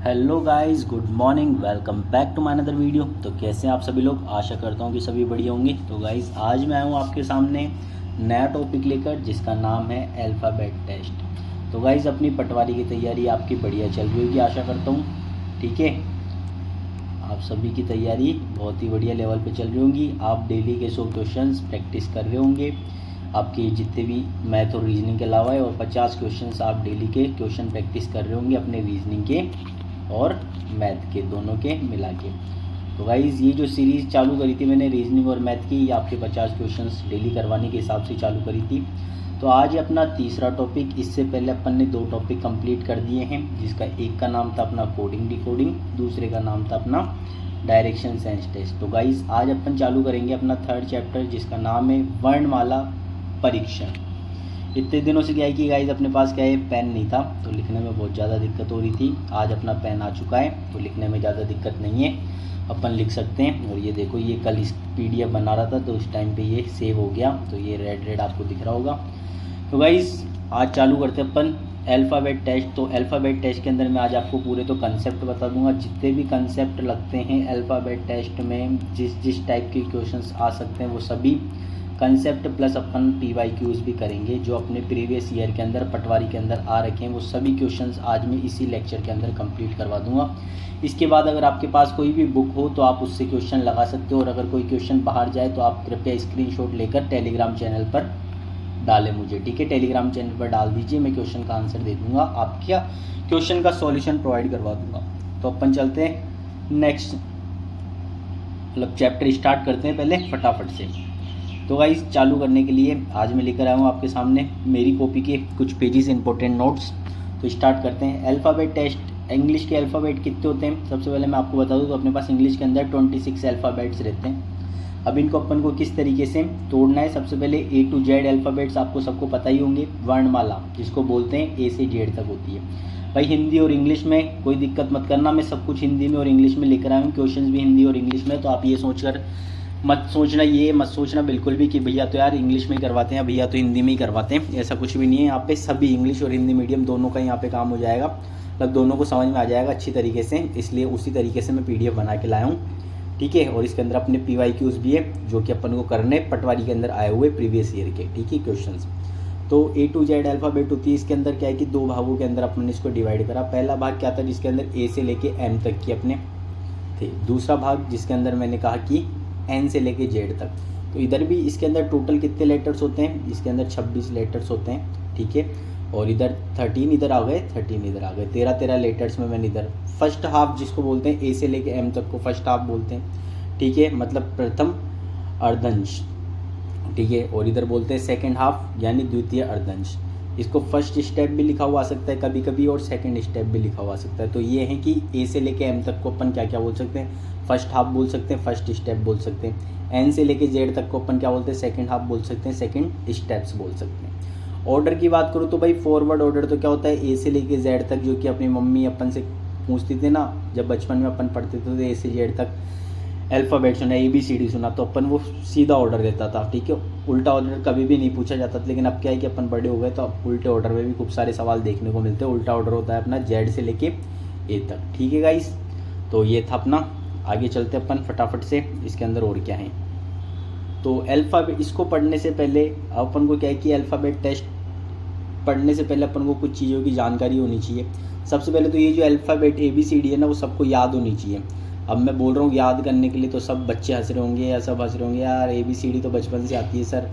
Hello guys, good morning, welcome back to my another video. तो कैसे हैं आप सभी लोग? आशा करता हूँ कि सभी बढ़िया होंगे। तो गाइस आज मैं आया हूँ आपके सामने नया टॉपिक लेकर जिसका नाम है अल्फ़ाबेट टेस्ट। तो गाइस अपनी पटवारी की तैयारी आपकी बढ़िया चल रही होगी, आशा करता हूँ। ठीक है, आप सभी की तैयारी बहुत ही बढ़िया लेवल पे चल रही होंगी। आप डेली के 100 क्वेश्चंस प्रैक्टिस कर रहे होंगे, आपके जितने भी मैथ और रीजनिंग के अलावा है, और 50 क्वेश्चंस आप डेली के क्वेश्चन प्रैक्टिस कर रहे होंगे अपने रीजनिंग के और मैथ के दोनों के मिला के। तो गाइज़ ये जो सीरीज़ चालू करी थी मैंने रीजनिंग और मैथ की, ये आपके 50 क्वेश्चंस डेली करवाने के हिसाब से चालू करी थी। तो आज अपना तीसरा टॉपिक, इससे पहले अपन ने 2 टॉपिक कंप्लीट कर दिए हैं, जिसका एक का नाम था अपना कोडिंग डिकोडिंग, दूसरे का नाम था अपना डायरेक्शन सेंस टेस्ट। तो गाइज़ आज अपन चालू करेंगे अपना 3rd चैप्टर जिसका नाम है वर्णमाला परीक्षण। इतने दिनों से क्या है कि गाइज अपने पास क्या है, पेन नहीं था, तो लिखने में बहुत ज़्यादा दिक्कत हो रही थी। आज अपना पेन आ चुका है तो लिखने में ज़्यादा दिक्कत नहीं है, अपन लिख सकते हैं। और ये देखो, ये कल इस PDF बना रहा था तो उस टाइम पे ये सेव हो गया, तो ये रेड आपको दिख रहा होगा। तो गाइज आज चालू करते हैं अपन अल्फ़ाबेट टेस्ट। तो अल्फ़ाबेट टेस्ट के अंदर मैं आज आपको पूरे तो कंसेप्ट बता दूंगा, जितने भी कंसेप्ट लगते हैं अल्फ़ाबेट टेस्ट में, जिस टाइप के क्वेश्चंस आ सकते हैं वो सभी कंसेप्ट प्लस अपन PYQs भी करेंगे। जो अपने प्रीवियस ईयर के अंदर पटवारी के अंदर आ रखे हैं वो सभी क्वेश्चंस आज मैं इसी लेक्चर के अंदर कंप्लीट करवा दूंगा। इसके बाद अगर आपके पास कोई भी बुक हो तो आप उससे क्वेश्चन लगा सकते हो, और अगर कोई क्वेश्चन बाहर जाए तो आप कृपया स्क्रीनशॉट लेकर टेलीग्राम चैनल पर डालें मुझे। ठीक है, टेलीग्राम चैनल पर डाल दीजिए, मैं क्वेश्चन का आंसर दे दूँगा, आपका क्वेश्चन का सॉल्यूशन प्रोवाइड करवा दूँगा। तो अपन चलते हैं नेक्स्ट मतलब चैप्टर स्टार्ट करते हैं पहले फटाफट से। तो गाइस चालू करने के लिए आज मैं लेकर आया हूँ आपके सामने मेरी कॉपी के कुछ पेजेस इंपॉर्टेंट नोट्स। तो स्टार्ट करते हैं। अल्फ़ाबेट टेस्ट, इंग्लिश के अल्फ़ाबेट कितने होते हैं सबसे पहले मैं आपको बता दूँ। तो अपने पास इंग्लिश के अंदर 26 अल्फ़ाबेट्स रहते हैं। अब इनको अपन को किस तरीके से तोड़ना है, सबसे पहले A to Z अल्फ़ाबेट्स आपको सबको पता ही होंगे। वर्णमाला जिसको बोलते हैं A से Z तक होती है। भाई हिंदी और इंग्लिश में कोई दिक्कत मत करना, मैं सब कुछ हिंदी में और इंग्लिश में लेकर आया हूँ, क्वेश्चंस भी हिंदी और इंग्लिश में। तो आप ये मत सोचना बिल्कुल भी कि भैया तो यार इंग्लिश में ही करवाते हैं, भैया तो हिंदी में ही करवाते हैं, ऐसा कुछ भी नहीं है। यहाँ पे सभी इंग्लिश और हिंदी मीडियम दोनों का यहाँ पे काम हो जाएगा, मतलब दोनों को समझ में आ जाएगा अच्छी तरीके से, इसलिए उसी तरीके से मैं PDF बना के लाया हूँ। ठीक है, और इसके अंदर अपने PYQs भी है जो कि अपन को करने पटवारी के अंदर आए हुए प्रीवियस ईयर के। ठीक है, क्वेश्चन। तो A to Z अल्फ़ाबेट होती है। इसके अंदर क्या है कि 2 भागों के अंदर अपन ने इसको डिवाइड करा। पहला भाग क्या था जिसके अंदर A से लेके M तक की अपने थे, दूसरा भाग जिसके अंदर मैंने कहा कि N से लेके Z तक। तो इधर भी इसके अंदर टोटल कितने लेटर्स होते हैं, इसके अंदर 26 लेटर्स होते हैं। ठीक है, और इधर 13 इधर आ गए, 13 इधर आ गए, 13 लेटर्स में मैंने इधर फर्स्ट हाफ जिसको बोलते हैं A से लेके M तक को फर्स्ट हाफ बोलते हैं। ठीक है, मतलब प्रथम अर्धंश। ठीक है, और इधर बोलते हैं सेकेंड हाफ यानी द्वितीय अर्धंश। इसको फर्स्ट स्टेप भी लिखा हुआ आ सकता है कभी कभी, और सेकंड स्टेप भी लिखा हुआ आ सकता है। तो ये है कि A से लेके M तक को अपन क्या क्या बोल सकते हैं, फर्स्ट हाफ बोल सकते हैं, फर्स्ट स्टेप बोल सकते हैं। N से लेके Z तक को अपन क्या बोलते हैं, सेकंड हाफ बोल सकते हैं, सेकंड स्टेप्स बोल सकते हैं। ऑर्डर की बात करूँ तो भाई फॉरवर्ड ऑर्डर तो क्या होता है, A से लेके Z तक, जो कि अपनी मम्मी अपन से पूछती थी ना जब बचपन में अपन पढ़ते थे, तो A से Z तक अल्फ़ाबेट सुना, ABCD सुना, तो अपन वो सीधा ऑर्डर देता था। ठीक है, उल्टा ऑर्डर कभी भी नहीं पूछा जाता था। लेकिन अब क्या है कि अपन बड़े हो गए तो अब उल्टे ऑर्डर में भी खूब सारे सवाल देखने को मिलते हैं। उल्टा ऑर्डर होता है अपना Z से लेके A तक। ठीक है गाइस, तो ये था अपना। आगे चलते अपन फटाफट से, इसके अंदर और क्या है। तो अल्फ़ाबेट, इसको पढ़ने से पहले अपन को क्या है कि अल्फ़ाबेट टेस्ट पढ़ने से पहले अपन को कुछ चीज़ों की जानकारी होनी चाहिए। सबसे पहले तो ये जो अल्फ़ाबेट ABCD है ना, वो सबको याद होनी चाहिए। अब मैं बोल रहा हूँ याद करने के लिए, तो सब बच्चे हंस रहे होंगे या सब हंस रहे होंगे, यार ABCD तो बचपन से आती है सर,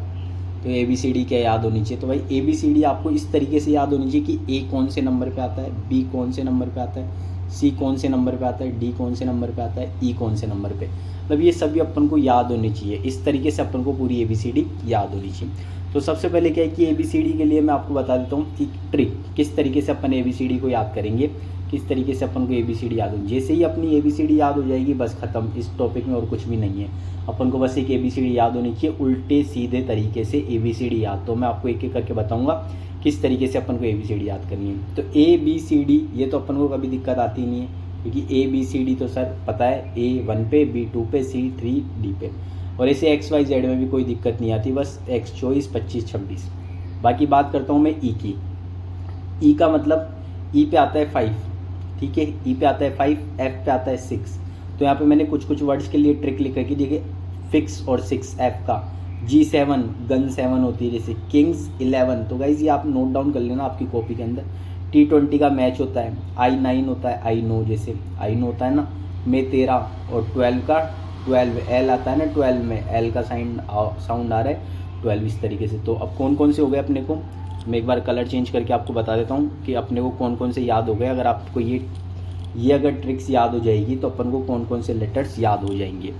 तो ABCD क्या याद होनी चाहिए। तो भाई ABCD आपको इस तरीके से याद होनी चाहिए कि A कौन से नंबर पे आता है, B कौन से नंबर पे आता है, C कौन से नंबर पे आता है, D कौन से नंबर पे आता है, E कौन से नंबर पे, मतलब ये सभी अपन को याद होनी चाहिए। इस तरीके से अपन को पूरी ABCD याद होनी चाहिए। तो सबसे पहले क्या है कि ABCD के लिए मैं आपको बता देता हूँ कि ट्रिक किस तरीके से अपन ABCD को याद करेंगे, किस तरीके से अपन को ABCD याद हो। जैसे ही अपनी ABCD याद हो जाएगी बस ख़त्म, इस टॉपिक में और कुछ भी नहीं है। अपन को बस एक ABCD याद होनी चाहिए, उल्टे सीधे तरीके से ABCD याद। तो मैं आपको एक एक करके बताऊंगा किस तरीके से अपन को ABCD याद करनी है। तो ABCD ये तो अपन को कभी दिक्कत आती नहीं है, क्योंकि ABCD तो सर पता है, A 1 पे, B 2 पे, C 3 D पे, और ऐसे XYZ में भी कोई दिक्कत नहीं आती, बस X 24 25 26। बाकी बात करता हूँ मैं E की। E का मतलब E पे आता है 5, ठीक है। ई पे आता है 5, एफ पे आता है 6। तो यहाँ पे मैंने कुछ कुछ वर्ड्स के लिए ट्रिक लिख रखी, देखिए फिक्स और 6 एफ का। G7 गन 7 होती है, जैसे किंग्स 11। तो गाइज ये आप नोट डाउन कर लेना आपकी कॉपी के अंदर। T20 का मैच होता है, I9 होता है, I नो, जैसे I नो होता है ना, में 13 और 12 का 12 L आता है ना, 12 में L का साउंड आ रहा है 12 इस तरीके से। तो अब कौन कौन से हो गए अपने को, मैं एक बार कलर चेंज करके आपको बता देता हूँ कि अपने को कौन कौन से याद हो गए। अगर आपको ये अगर ट्रिक्स याद हो जाएगी तो अपन को कौन कौन से लेटर्स याद हो जाएंगे,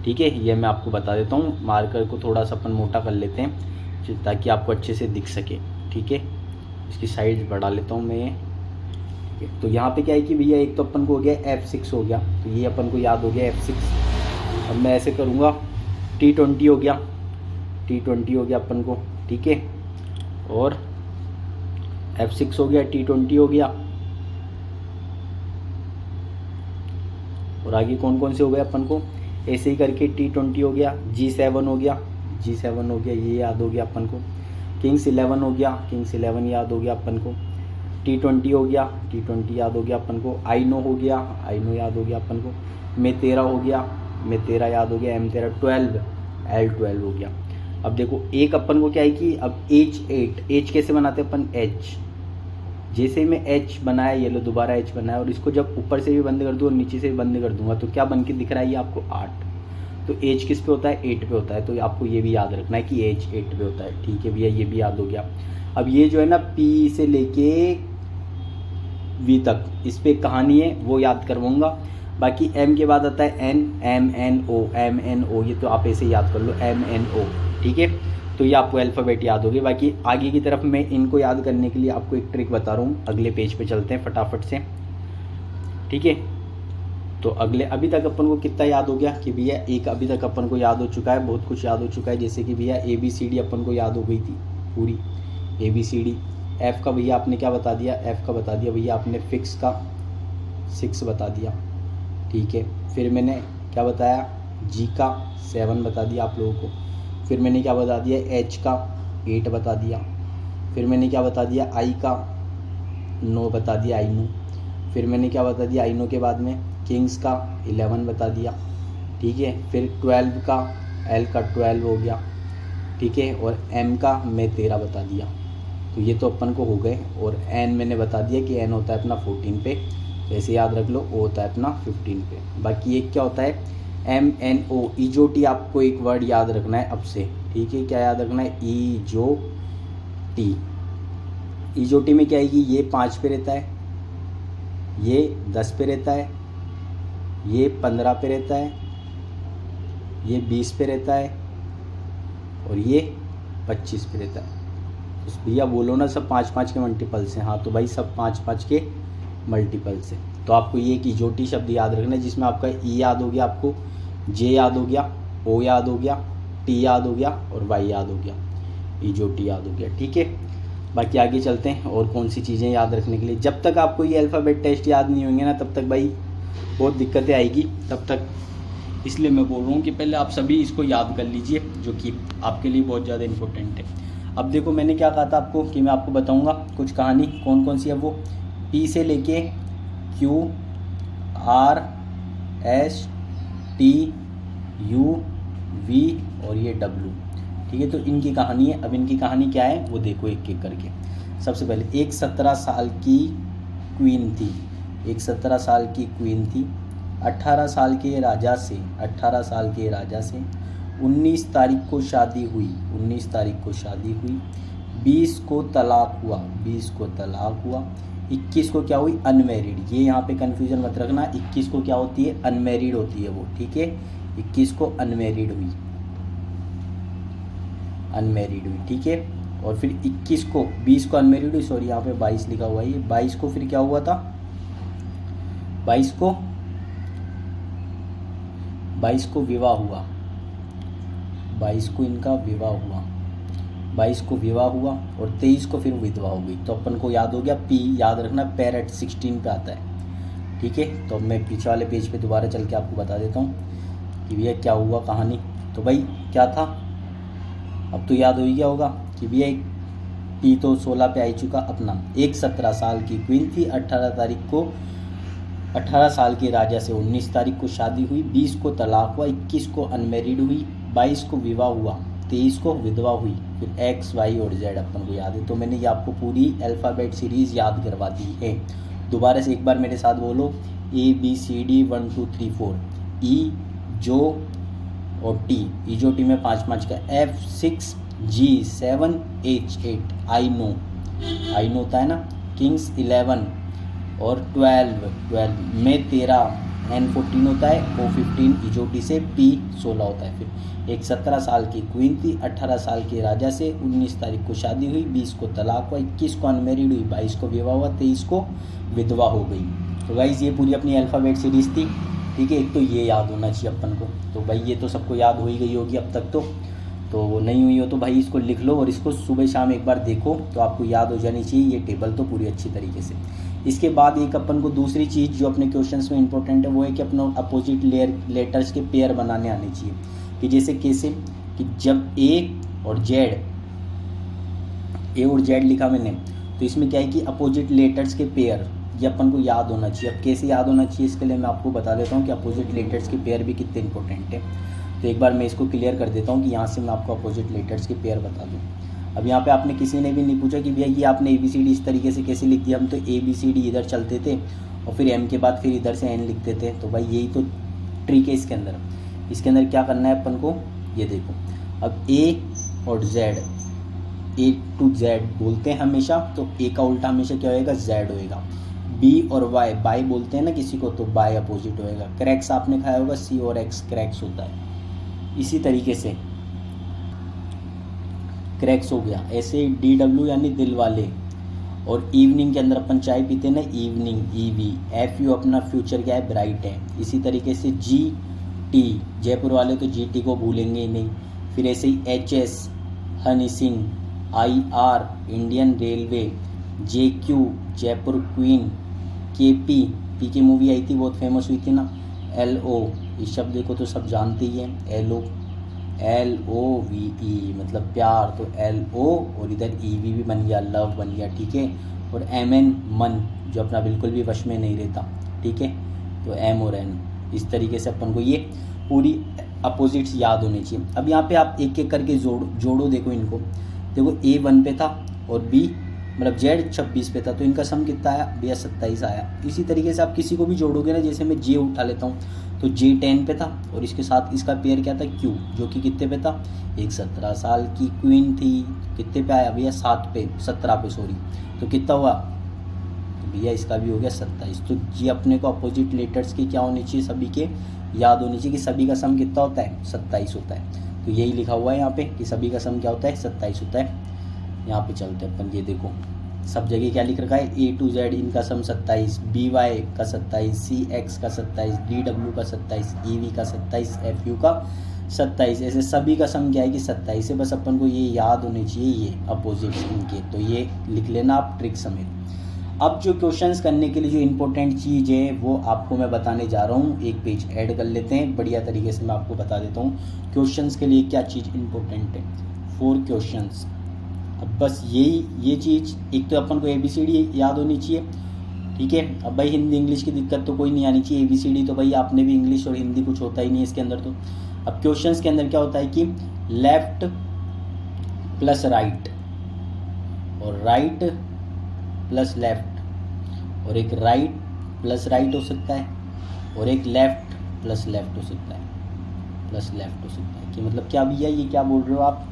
ठीक है। ये मैं आपको बता देता हूँ। मार्कर को थोड़ा सा अपन मोटा कर लेते हैं ताकि आपको अच्छे से दिख सके, ठीक है। इसकी साइज बढ़ा लेता हूँ मैं, ठीक है। तो यहाँ पे क्या है कि भैया एक तो अपन को हो गया F6 हो गया, तो ये अपन को याद हो गया F6। अब मैं ऐसे करूँगा, T20 हो गया, T20 हो गया अपन को, ठीक है। और F6 हो गया, T20 हो गया, और आगे कौन कौन से हो गए अपन को, ऐसे ही करके T20 हो गया, G7 हो गया, G7 हो गया, ये याद हो गया अपन को। किंग्स 11 हो गया, किंग्स 11 याद हो गया अपन को। T20 हो गया, T20 याद हो गया अपन को। I नो हो गया, I नो याद हो गया अपन को। में 13 हो गया, में 13 याद हो गया। M13 12, L12 हो गया। अब देखो एक अपन को क्या है कि अब H8, H कैसे बनाते हैं अपन, H जैसे मैं H बनाया, ये लो दोबारा H बनाया, और इसको जब ऊपर से भी बंद कर दूँ और नीचे से भी बंद कर दूंगा तो क्या बन के दिख रहा है ये आपको, 8। तो H किस पे होता है, 8 पे होता है। तो आपको ये भी याद रखना है कि H 8 पे होता है, ठीक है भैया, ये भी याद हो गया। अब ये जो है ना P से लेके V तक, इस पे कहानी है वो याद करवाऊंगा। बाकी M के बाद आता है N, MNO, MNO, ये तो आप ऐसे याद कर लो, MNO, ठीक है। तो ये आपको अल्फ़ाबेट याद होगी। बाकी आगे की तरफ मैं इनको याद करने के लिए आपको एक ट्रिक बता रहा हूँ। अगले पेज पे चलते हैं फटाफट से, ठीक है। तो अगले, अभी तक अपन को कितना याद हो गया कि भैया एक अभी तक अपन को याद हो चुका है, बहुत कुछ याद हो चुका है। जैसे कि भैया ABCD अपन को याद हो गई थी पूरी ABCD। F का भैया आपने क्या बता दिया, F का बता दिया भैया आपने, फिक्स का 6 बता दिया, ठीक है। फिर मैंने क्या बताया, G का 7 बता दिया आप लोगों को। फिर मैंने क्या बता दिया, H का 8 बता दिया। फिर मैंने क्या बता दिया, I का 9 बता दिया, I नो। फिर मैंने क्या बता दिया, I नो के बाद में किंग्स का 11 बता दिया, ठीक है। फिर 12 का L का 12 हो गया, ठीक है। और M का मैं 13 बता दिया। तो ये तो अपन को हो गए। और N मैंने बता दिया कि N होता है अपना 14 पे, तो ऐसे याद रख लो, O होता है अपना 15 पे। बाकी एक क्या होता है, MNO, ईजोटी। आपको एक वर्ड याद रखना है अब से, ठीक है। क्या याद रखना है, ईजोटी। ईजोटी में क्या है कि ये 5 पे रहता है, ये 10 पे रहता है, ये 15 पे रहता है, ये 20 पे रहता है, और ये 25 पे रहता है। तो भैया बोलो ना सब 5-5 के मल्टीपल्स हैं, हाँ तो भाई सब 5-5 के मल्टीपल्स हैं। तो आपको ये कि ईजोटी शब्द याद रखना है, जिसमें आपका ई याद हो गया, आपको जे याद हो गया, ओ याद हो गया, टी याद हो गया, और वाई याद हो गया, ईजोटी याद हो गया, ठीक है। बाकी आगे चलते हैं और कौन सी चीज़ें याद रखने के लिए। जब तक आपको ये अल्फ़ाबेट टेस्ट याद नहीं होंगे ना, तब तक भाई बहुत दिक्कतें आएगी तब तक। इसलिए मैं बोल रहा हूँ कि पहले आप सभी इसको याद कर लीजिए, जो कि आपके लिए बहुत ज़्यादा इम्पोर्टेंट है। अब देखो मैंने क्या कहा था आपको कि मैं आपको बताऊँगा कुछ कहानी, कौन कौन सी है वो, P से लेके Q, R, S, T, U, V और ये W, ठीक है। तो इनकी कहानी है। अब इनकी कहानी क्या है वो देखो एक एक करके। सबसे पहले एक 17 साल की क्वीन थी, एक 17 साल की क्वीन थी। 18 साल के राजा से 19 तारीख को शादी हुई, 19 तारीख को शादी हुई। 20 को तलाक हुआ, 20 को तलाक हुआ। 21 को क्या हुई, अनमेरिड। ये यहाँ पे कन्फ्यूजन मत रखना, 21 को क्या होती है, अनमेरिड होती है वो, ठीक है। 21 को अनमेरिड हुई, अनमेरिड हुई, ठीक है। और फिर 21 को, 20 को अनमेरिड हुई, सॉरी यहाँ पे 22 लिखा हुआ है, ये 22 को फिर क्या हुआ था, 22 को विवाह हुआ, 22 को इनका विवाह हुआ, 22 को विवाह हुआ और 23 को फिर विधवा हो गई। तो अपन को याद हो गया, P याद रखना, पैरेट 16 पे आता है, ठीक है। तो मैं पीछे वाले पेज पे दोबारा चल के आपको बता देता हूँ कि भैया क्या हुआ कहानी। तो भाई क्या था, अब तो याद हो ही गया होगा कि भैया एक P तो 16 पे आ चुका अपना। एक 17 साल की क्वीन थी, 18 तारीख को 18 साल के राजा से 19 तारीख को शादी हुई, 20 को तलाक हुआ, 21 को अनमेरिड हुई, 22 को विवाह हुआ, 23 को विधवा हुई, फिर एक्स वाई और जेड अपन को याद है। तो मैंने ये आपको पूरी अल्फ़ाबेट सीरीज़ याद करवा दी है। दोबारा से एक बार मेरे साथ बोलो, ABCD 1 2 3 4, ई जो और टी, ई जो टी में 5 5 का, F6 G 7 H 8, I know होता है ना, किंग्स 11 और 12 में 13, N14 होता है, O15 इजोटी से, P 16 होता है। फिर एक 17 साल की क्वीन थी, 18 साल के राजा से 19 तारीख को शादी हुई, 20 को तलाक हुआ, 21 को अनमेरिड हुई, 22 को विवाह हुआ, 23 को विधवा हो गई। तो गाइज़ ये पूरी अपनी अल्फ़ाबेट सीरीज़ थी, ठीक है। एक तो ये याद होना चाहिए अपन को, तो भाई ये तो सबको याद हो ही गई होगी अब तक। तो नहीं हुई हो तो भाई इसको लिख लो और इसको सुबह शाम एक बार देखो तो आपको याद हो जानी चाहिए ये टेबल तो पूरी अच्छी तरीके से। इसके बाद एक अपन को दूसरी चीज़ जो अपने क्वेश्चंस में इंपॉर्टेंट है वो है कि अपना अपोजिट लेटर्स के पेयर बनाने आने चाहिए। कि जैसे कैसे कि जब ए और जेड लिखा मैंने, तो इसमें क्या है कि अपोजिट लेटर्स के पेयर ये अपन को याद होना चाहिए। अब कैसे याद होना चाहिए इसके लिए मैं आपको बता देता हूँ कि अपोजिट लेटर्स के पेयर भी कितने इंपॉर्टेंट है। तो एक बार मैं इसको क्लियर कर देता हूँ कि यहाँ से मैं आपको अपोजिट लेटर्स के पेयर बता दूँ। अब यहाँ पे आपने किसी ने भी नहीं पूछा कि भैया ये आपने ABCD इस तरीके से कैसे लिख दिया। हम तो ABCD इधर चलते थे और फिर M के बाद फिर इधर से N लिखते थे। तो भाई यही तो ट्रिक है इसके अंदर। इसके अंदर क्या करना है अपन को, ये देखो। अब A और Z, A to Z बोलते हैं हमेशा, तो A का उल्टा हमेशा क्या होएगा, Z होएगा। B और Y, बाई बोलते हैं ना किसी को, तो बाई अपोजिट होएगा। क्रैक्स आपने खाया होगा, C और X क्रैक्स होता है। इसी तरीके से क्रैक्स हो गया। ऐसे DW यानी दिल वाले, और इवनिंग के अंदर अपन चाय पीते हैं ना, इवनिंग EV, FU अपना फ्यूचर क्या है, ब्राइट है। इसी तरीके से GT, जयपुर वाले तो GT को भूलेंगे ही नहीं। फिर ऐसे ही HS Honey Singh, IR Indian railway, JQ Jaipur queen, KP P की मूवी आई थी बहुत फेमस हुई थी ना, LO इस शब्द को तो सब जानते ही हैं, LOVE मतलब प्यार, तो LO और इधर EV भी बन गया, लव बन गया, ठीक है। और MN मन, जो अपना बिल्कुल भी वश में नहीं रहता, ठीक है। तो M और N, इस तरीके से अपन को ये पूरी अपोजिट्स याद होनी चाहिए। अब यहाँ पे आप एक एक करके जोड़ो देखो इनको। देखो A 1 पे था और B मतलब Z 26 पे था, तो इनका सम कितना आया भैया, 27 आया। इसी तरीके से आप किसी को भी जोड़ोगे ना, जैसे मैं J उठा लेता हूँ, तो J 10 पे था और इसके साथ इसका पेयर क्या था, Q, जो कि कितने पे था, एक 17 साल की क्वीन थी, कितने पे आया भैया, 17 पे सॉरी, तो कितना हुआ, तो भैया इसका भी हो गया 27। तो ये अपने को अपोजिट लेटर्स की क्या होनी चाहिए, सभी के याद होनी चाहिए कि सभी का सम कितना होता है, 27 होता है। तो यही लिखा हुआ है यहाँ पे कि सभी का सम क्या होता है, 27 होता है। यहाँ पे चलते हैं अपन, ये देखो सब जगह क्या लिख रखा है, A to Z इनका सम 27, BY का 27, CX का 27, DW का 27, EV का 27, FU का 27, ऐसे सभी का सम क्या है कि 27 है। बस अपन को ये याद होने चाहिए ये अपोजिट्स इनके, तो ये लिख लेना आप ट्रिक समेत। अब जो क्वेश्चंस करने के लिए जो इम्पोर्टेंट चीज़ है वो आपको मैं बताने जा रहा हूँ। एक पेज ऐड कर लेते हैं, बढ़िया तरीके से मैं आपको बता देता हूँ क्वेश्चंस के लिए क्या चीज़ इम्पोर्टेंट है। 4 क्वेश्चंस। अब बस ये चीज़, एक तो अपन को ABCD याद होनी चाहिए, ठीक है। अब भाई हिंदी इंग्लिश की दिक्कत तो कोई नहीं आनी चाहिए, ABCD तो भाई आपने भी इंग्लिश और हिंदी कुछ होता ही नहीं है इसके अंदर। तो अब क्वेश्चंस के अंदर क्या होता है कि लेफ्ट प्लस राइट और राइट प्लस लेफ्ट, और एक राइट प्लस राइट हो सकता है, और एक लेफ्ट प्लस लेफ्ट हो सकता है, प्लस लेफ्ट हो सकता है। कि मतलब क्या भैया ये क्या बोल रहे हो आप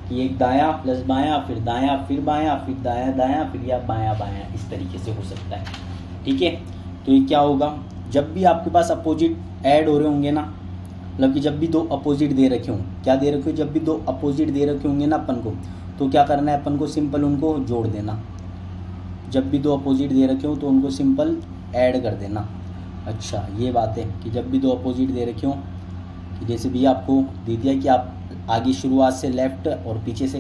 कि एक दायां प्लस बायां, फिर दायां फिर बायां, फिर दायां दायां, फिर या बायां बायां, इस तरीके से हो सकता है, ठीक है। तो ये क्या होगा, जब भी आपके पास अपोजिट ऐड हो रहे होंगे ना, मतलब कि जब भी 2 अपोजिट दे रखे हों, क्या दे रखे हो, जब भी 2 अपोजिट दे रखे होंगे ना अपन को, तो क्या करना है अपन को, सिंपल उनको जोड़ देना। जब भी 2 अपोजिट दे रखे हो तो उनको सिंपल ऐड कर देना। अच्छा ये बात है कि जब भी 2 अपोजिट दे रखे हो, कि जैसे भी आपको दे दिया कि आप आगे शुरुआत से लेफ़्ट और पीछे से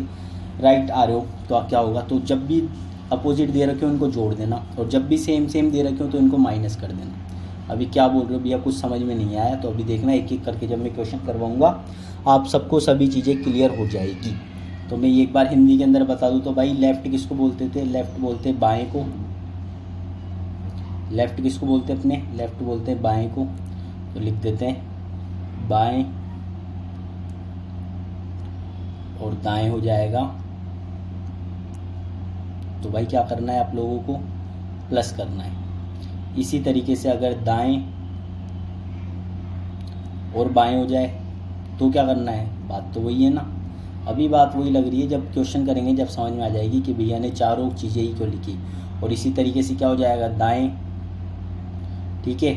राइट आ रहे हो, तो क्या होगा, तो जब भी अपोजिट दे रखे हो उनको जोड़ देना, और जब भी सेम दे रखे हो तो इनको माइनस कर देना। अभी क्या बोल रहे हो भैया, कुछ समझ में नहीं आया, तो अभी देखना एक एक करके जब मैं क्वेश्चन करवाऊँगा आप सबको सभी चीज़ें क्लियर हो जाएगी। तो मैं एक बार हिंदी के अंदर बता दूं तो भाई लेफ़्ट किसको बोलते थे, लेफ़्ट बोलते बाएं को, लेफ़्ट किसको बोलते हैं अपने, लेफ़्ट बोलते हैं बाएं को, तो लिख देते हैं बाएं, और दाएं हो जाएगा। तो भाई क्या करना है आप लोगों को, प्लस करना है। इसी तरीके से अगर दाएं और बाएं हो जाए तो क्या करना है, बात तो वही है ना। अभी बात वही लग रही है, जब क्वेश्चन करेंगे जब समझ में आ जाएगी कि भैया ने चारों चीज़ें ही क्यों लिखी। और इसी तरीके से क्या हो जाएगा, दाएं, ठीक है,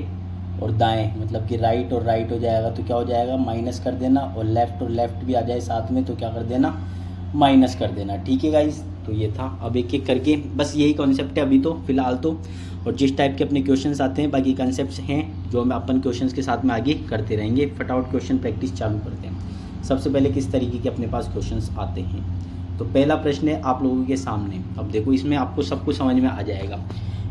और दाएं मतलब कि राइट और राइट हो जाएगा, तो क्या हो जाएगा, माइनस कर देना। और लेफ़्ट भी आ जाए साथ में तो क्या कर देना, माइनस कर देना। ठीक है गाइस, तो ये था। अब एक एक करके बस यही कॉन्सेप्ट है अभी तो फ़िलहाल तो। और जिस टाइप के अपने क्वेश्चंस आते हैं, बाकी कॉन्सेप्ट्स हैं जो हम अपन क्वेश्चंस के साथ में आगे करते रहेंगे। फटाफट क्वेश्चन प्रैक्टिस चालू करते हैं। सबसे पहले किस तरीके के अपने पास क्वेश्चंस आते हैं, तो पहला प्रश्न है आप लोगों के सामने। अब देखो इसमें आपको सब कुछ समझ में आ जाएगा।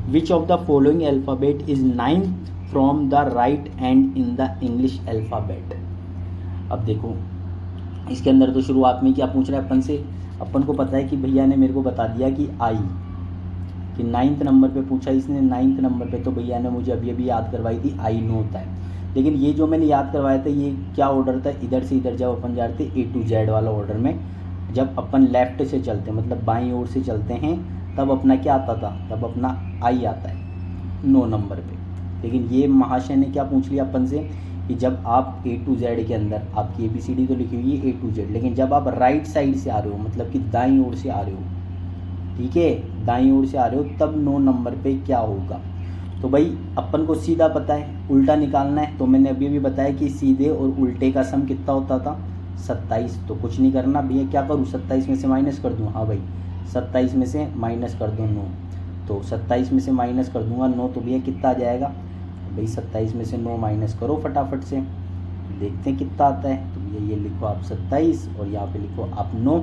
विच of the following alphabet is 9th from the right and in the English alphabet. अब देखो इसके अंदर तो शुरुआत में क्या पूछ रहा है अपन से, अपन को पता है कि भैया ने मेरे को बता दिया कि आई, कि 9th नंबर पे पूछा इसने। 9th नंबर पे तो भैया ने मुझे अभी अभी याद करवाई थी, आई नो होता है। लेकिन ये जो मैंने याद करवाया था ये क्या ऑर्डर था, इधर से इधर जब अपन जाते A to Z वाला ऑर्डर में, जब अपन लेफ़्ट से चलते हैं मतलब बाईं ओर से चलते हैं, तब अपना क्या आता था, तब अपना आई आता है 9 नंबर पे। लेकिन ये महाशय ने क्या पूछ लिया अपन से कि जब आप A to Z के अंदर आपकी ABCD तो लिखी हुई है A to Z, लेकिन जब आप राइट साइड से आ रहे हो मतलब कि दाईं ओर से आ रहे हो, ठीक है, दाईं ओर से आ रहे हो, तब 9 नंबर पे क्या होगा। तो भाई अपन को सीधा पता है, उल्टा निकालना है। तो मैंने अभी भी बताया कि सीधे और उल्टे का सम कितना होता था, 27। तो कुछ नहीं करना भैया, क्या करूँ, 27 में से माइनस कर दूँ। हाँ भाई 27 में से माइनस कर दो 9, तो 27 में से माइनस कर दूंगा 9, तो भैया कितना आ जाएगा भाई, 27 में से 9 माइनस करो फटाफट से, देखते हैं कितना आता है। तो भैया ये लिखो आप 27 और यहाँ पे लिखो आप 9,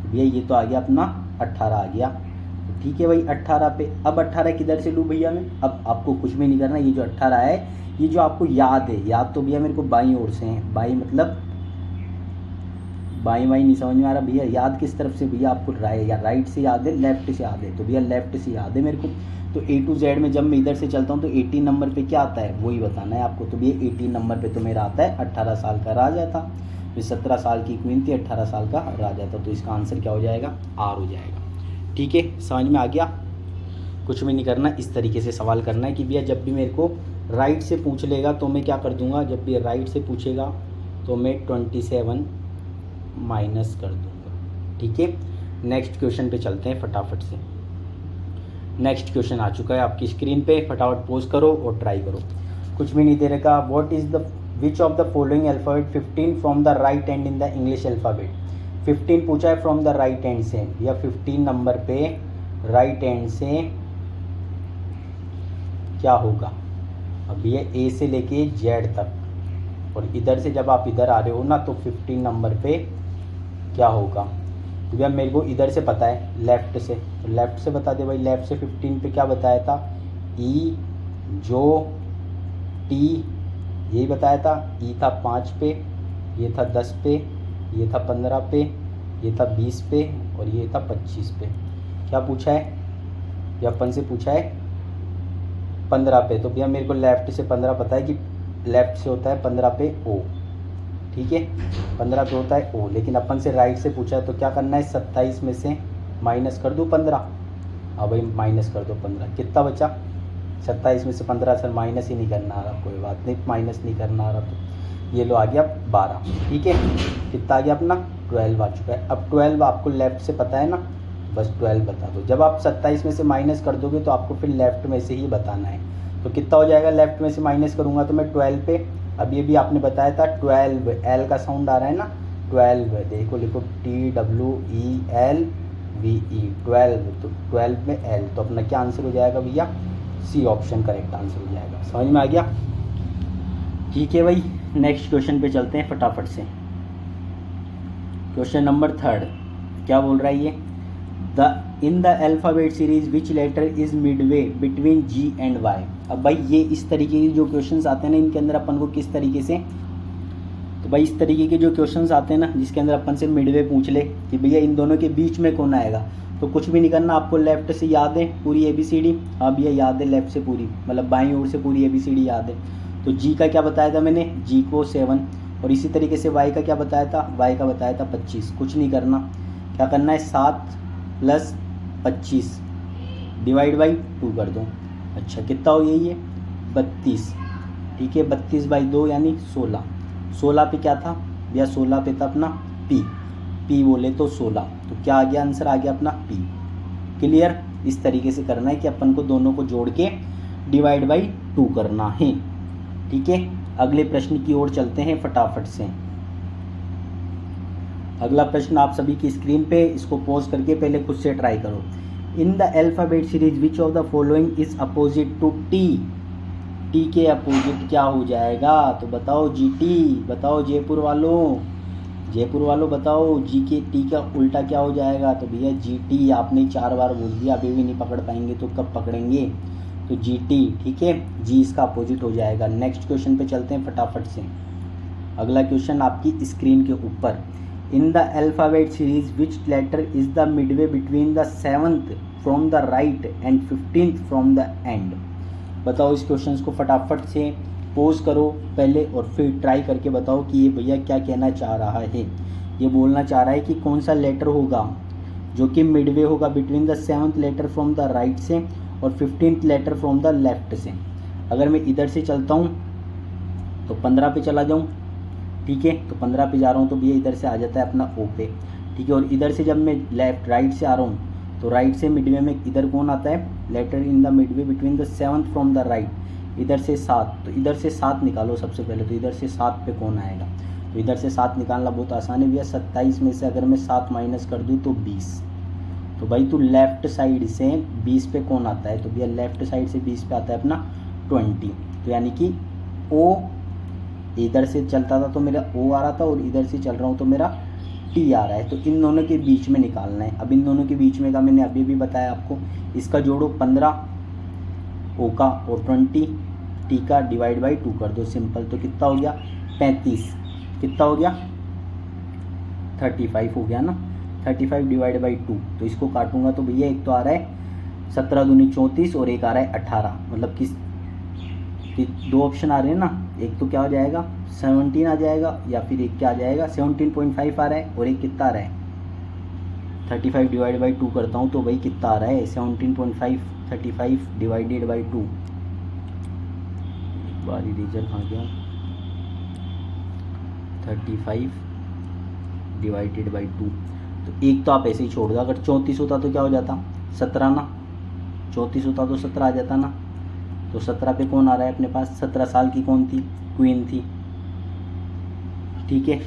तो भैया ये तो आ गया अपना 18 आ गया। तो ठीक है भाई 18 पे, अब 18 किधर से लूँ भैया मैं, अब आपको कुछ भी नहीं करना। ये जो 18 है ये जो आपको याद है, याद तो भैया मेरे को बाईं ओर से है, बाईं मतलब बाईं नहीं समझ में आ रहा भैया, याद किस तरफ से भैया आपको, राइट से याद है लेफ़्ट से याद है, तो भैया लेफ़्ट से याद है मेरे को। तो A to Z में जब मैं इधर से चलता हूँ तो 18 नंबर पे क्या आता है वही बताना है आपको। तो भैया 18 नंबर पे तो मेरा आता है 18 साल का राजा था। तो 17 साल की क्वीन थी, 18 साल का राजा था, तो इसका आंसर क्या हो जाएगा, R हो जाएगा। ठीक है, समझ में आ गया। कुछ भी नहीं करना, इस तरीके से सवाल करना है कि भैया जब भी मेरे को राइट से पूछ लेगा तो मैं क्या कर दूंगा, जब भी राइट से पूछेगा तो मैं 27 माइनस कर दूंगा। ठीक है, नेक्स्ट क्वेश्चन पे चलते हैं फटाफट से। नेक्स्ट क्वेश्चन आ चुका है आपकी स्क्रीन पे, फटाफट पोज करो और ट्राई करो। कुछ भी नहीं दे रखा। What is the which of the following alphabet 15 from the right hand in the English alphabet. 15 पूछा है फ्रॉम द राइट हैंड से, या 15 नंबर पे राइट हैंड से क्या होगा। अब ये A से लेके Z तक, और इधर से जब आप इधर आ रहे हो ना तो 15 नंबर पे क्या होगा। तो भैया मेरे को इधर से पता है लेफ़्ट से, तो लेफ़्ट से बता दे भाई। लेफ़्ट से 15 पे क्या बताया था, E जो T यही बताया था। E था 5 पे, ये था 10 पे, ये था 15 पे, ये था 20 पे और ये था 25 पे। क्या पूछा है, ये अपन से पूछा है 15 पे। तो भैया मेरे को लेफ़्ट से 15 पता है कि लेफ़्ट से होता है 15 पे O, ठीक है, 15 पे होता है O। लेकिन अपन से राइट से पूछा है तो क्या करना है, 27 में से माइनस कर दूँ 15। हाँ भाई माइनस कर दो 15, कितना बचा, 27 में से 15 सर माइनस ही नहीं करना आ रहा, कोई बात नहीं, माइनस नहीं करना आ रहा तो ये लो आ गया 12। ठीक है, कितना आ गया अपना 12 आ चुका है। अब 12 आपको लेफ़्ट से पता है ना, बस 12 बता दो। जब आप 27 में से माइनस कर दोगे तो आपको फिर लेफ़्ट में से ही बताना है। तो कितना हो जाएगा, लेफ़्ट में से माइनस करूँगा तो मैं 12 पे, अब ये भी आपने बताया था 12, एल का साउंड आ रहा है ना, 12 देखो लिखो TWELVE 12, तो 12 में L, तो अपना क्या आंसर हो जाएगा भैया, C ऑप्शन करेक्ट आंसर हो जाएगा। समझ में आ गया। ठीक है भाई, नेक्स्ट क्वेश्चन पे चलते हैं फटाफट से। क्वेश्चन नंबर 3 क्या बोल रहा है ये, in the alphabet series which letter is midway between G and Y। अब भाई ये इस तरीके के जो क्वेश्चंस आते हैं ना, इनके अंदर अपन को किस तरीके से, तो भाई इस तरीके के जो क्वेश्चंस आते हैं ना जिसके अंदर अपन से मिडवे पूछ ले कि भैया इन दोनों के बीच में कौन आएगा, तो कुछ भी नहीं करना, आपको लेफ़्ट से याद है पूरी ABCD। हाँ भैया याद है, लेफ़्ट से पूरी, मतलब बाईं ओर से पूरी ABCD याद है। तो G का क्या बताया था मैंने, G को 7, और इसी तरीके से Y का क्या बताया था, Y का बताया था 25। कुछ नहीं करना, क्या करना है 7 + 25 डिवाइड बाई 2 कर दो। अच्छा कितना हो गया ये 32, ठीक है। 32/2 यानी 16। 16 पे क्या था भैया, 16 पे था अपना P बोले तो 16, तो क्या आ गया आंसर, आ गया अपना P। क्लियर। इस तरीके से करना है कि अपन को दोनों को जोड़ के डिवाइड बाई 2 करना है, ठीक है। अगले प्रश्न की ओर चलते हैं फटाफट से। अगला प्रश्न आप सभी की स्क्रीन पे, इसको पॉज करके पहले खुद से ट्राई करो। In the alphabet series which of the following is opposite to T। T के अपोजिट क्या हो जाएगा, तो बताओ GT, बताओ जयपुर वालों बताओ, T का उल्टा क्या हो जाएगा, तो भैया GT। आपने 4 बार बोल दिया, अभी भी नहीं पकड़ पाएंगे तो कब पकड़ेंगे, तो GT, ठीक है। G इसका अपोजिट हो जाएगा। नेक्स्ट क्वेश्चन पे चलते हैं फटाफट से। अगला क्वेश्चन आपकी स्क्रीन के ऊपर। In the alphabet series which letter is the midway between the 7th from the right and 15th from the end. बताओ इस क्वेश्चन को फटाफट से पोज करो पहले और फिर ट्राई करके बताओ कि ये भैया क्या कहना चाह रहा है। ये बोलना चाह रहा है कि कौन सा लेटर होगा जो कि मिडवे होगा between the 7th letter from the right से और 15th letter from the left से। अगर मैं इधर से चलता हूँ तो 15 पे चला जाऊँ, ठीक है। तो 15 पे जा रहा हूँ तो भैया इधर से आ जाता है अपना O पे, ठीक है। और इधर से जब मैं राइट से आ रहा हूँ तो राइट से मिडवे में इधर कौन आता है, letter in the midway between the 7th from the right, इधर से 7। तो इधर से 7 निकालो सबसे पहले, तो इधर से 7 पे कौन आएगा, तो इधर से 7 निकालना बहुत आसान है भैया। 27 में से अगर मैं 7 माइनस कर दूँ तो 20। तो भाई तू लेफ़्ट साइड से 20 पे कौन आता है, तो भैया लेफ़्ट साइड से 20 पे आता है अपना 20। तो यानी कि O इधर से चलता था तो मेरा O आ रहा था और इधर से चल रहा हूँ तो मेरा T आ रहा है। तो इन दोनों के बीच में निकालना है। अब इन दोनों के बीच में का मैंने अभी भी बताया आपको, इसका जोड़ो 15 O का और 20 T का डिवाइड बाई 2 कर दो, सिंपल। तो कितना हो गया 35, कितना हो गया 35 हो गया ना, 35 डिवाइड बाई 2। तो इसको काटूंगा तो भैया एक तो आ रहा है 17 दूनी 34 और एक आ रहा है 18, मतलब किस 2 ऑप्शन आ रहे हैं ना, एक तो क्या हो जाएगा 17 आ जाएगा या फिर एक क्या आ जाएगा 17.5 आ रहा है और एक कितना आ रहा है 35 डिवाइड बाई 2 करता हूँ तो भाई कितना आ रहा है 17.5, 35 डिवाइडेड बाई 2। बारी इरेजर कहाँ गया, 35 डिवाइडेड बाई 2। तो एक तो आप ऐसे ही छोड़ दो, अगर 34 होता तो क्या हो जाता 17 ना, 34 होता तो 17 आ जाता ना। तो 17 पे कौन आ रहा है अपने पास, 17 साल की कौन थी, क्वीन थी, ठीक है।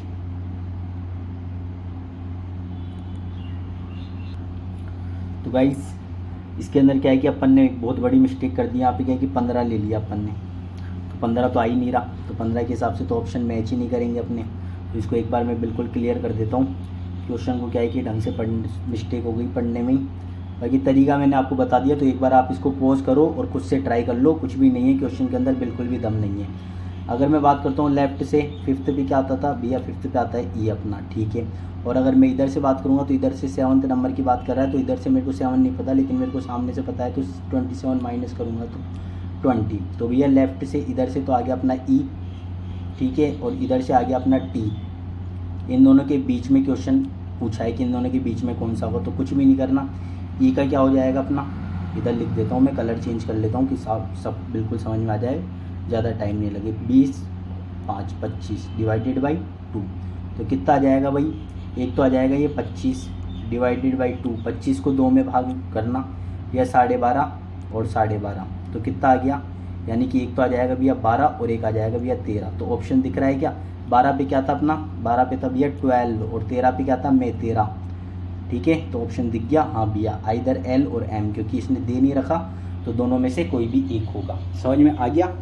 तो गाइस इसके अंदर क्या है कि अपन ने एक बहुत बड़ी मिस्टेक कर दी यहाँ पे, क्या है कि 15 ले लिया अपन ने, तो 15 तो आ ही नहीं रहा, तो 15 के हिसाब से तो ऑप्शन मैच ही नहीं करेंगे अपने। तो इसको एक बार मैं बिल्कुल क्लियर कर देता हूँ। क्वेश्चन को क्या है कि ढंग से मिस्टेक हो गई पढ़ने में ही, बाकी तरीका मैंने आपको बता दिया। तो एक बार आप इसको पॉज करो और खुद से ट्राई कर लो, कुछ भी नहीं है क्वेश्चन के अंदर, बिल्कुल भी दम नहीं है। अगर मैं बात करता हूँ लेफ़्ट से, 5th पे क्या आता था भैया, 5th पे आता है E अपना, ठीक है। और अगर मैं इधर से बात करूँगा तो इधर से 7th नंबर की बात कर रहा है, तो इधर से मेरे को 7 नहीं पता, लेकिन मेरे को सामने से पता है, तो 27 माइनस करूँगा तो 20। तो भैया लेफ़्ट से इधर से तो आ गया अपना E, ठीक है, और इधर से आ गया अपना T। इन दोनों के बीच में क्वेश्चन पूछा है कि इन दोनों के बीच में कौन सा होगा, तो कुछ भी नहीं करना। E का क्या हो जाएगा अपना, इधर लिख देता हूँ मैं, कलर चेंज कर लेता हूँ कि सब बिल्कुल समझ में आ जाए, ज़्यादा टाइम नहीं लगे। 20 5 25 डिवाइडेड बाई 2, तो कितना आ जाएगा भाई, एक तो आ जाएगा ये 25 डिवाइडेड बाई 2। 25 को 2 में भाग करना, या 12.5 और 12.5, तो कितना आ गया, यानी कि एक तो आ जाएगा भैया 12 और एक आ जाएगा भैया 13। तो ऑप्शन दिख रहा है क्या, 12 पे क्या था अपना, 12 पे था भैया 12 और 13 पे क्या था मैं 13, ठीक है। तो ऑप्शन दिख गया हाँ भैया, आइदर L और M, क्योंकि इसने दे नहीं रखा तो दोनों में से कोई भी एक होगा। समझ में आ गया।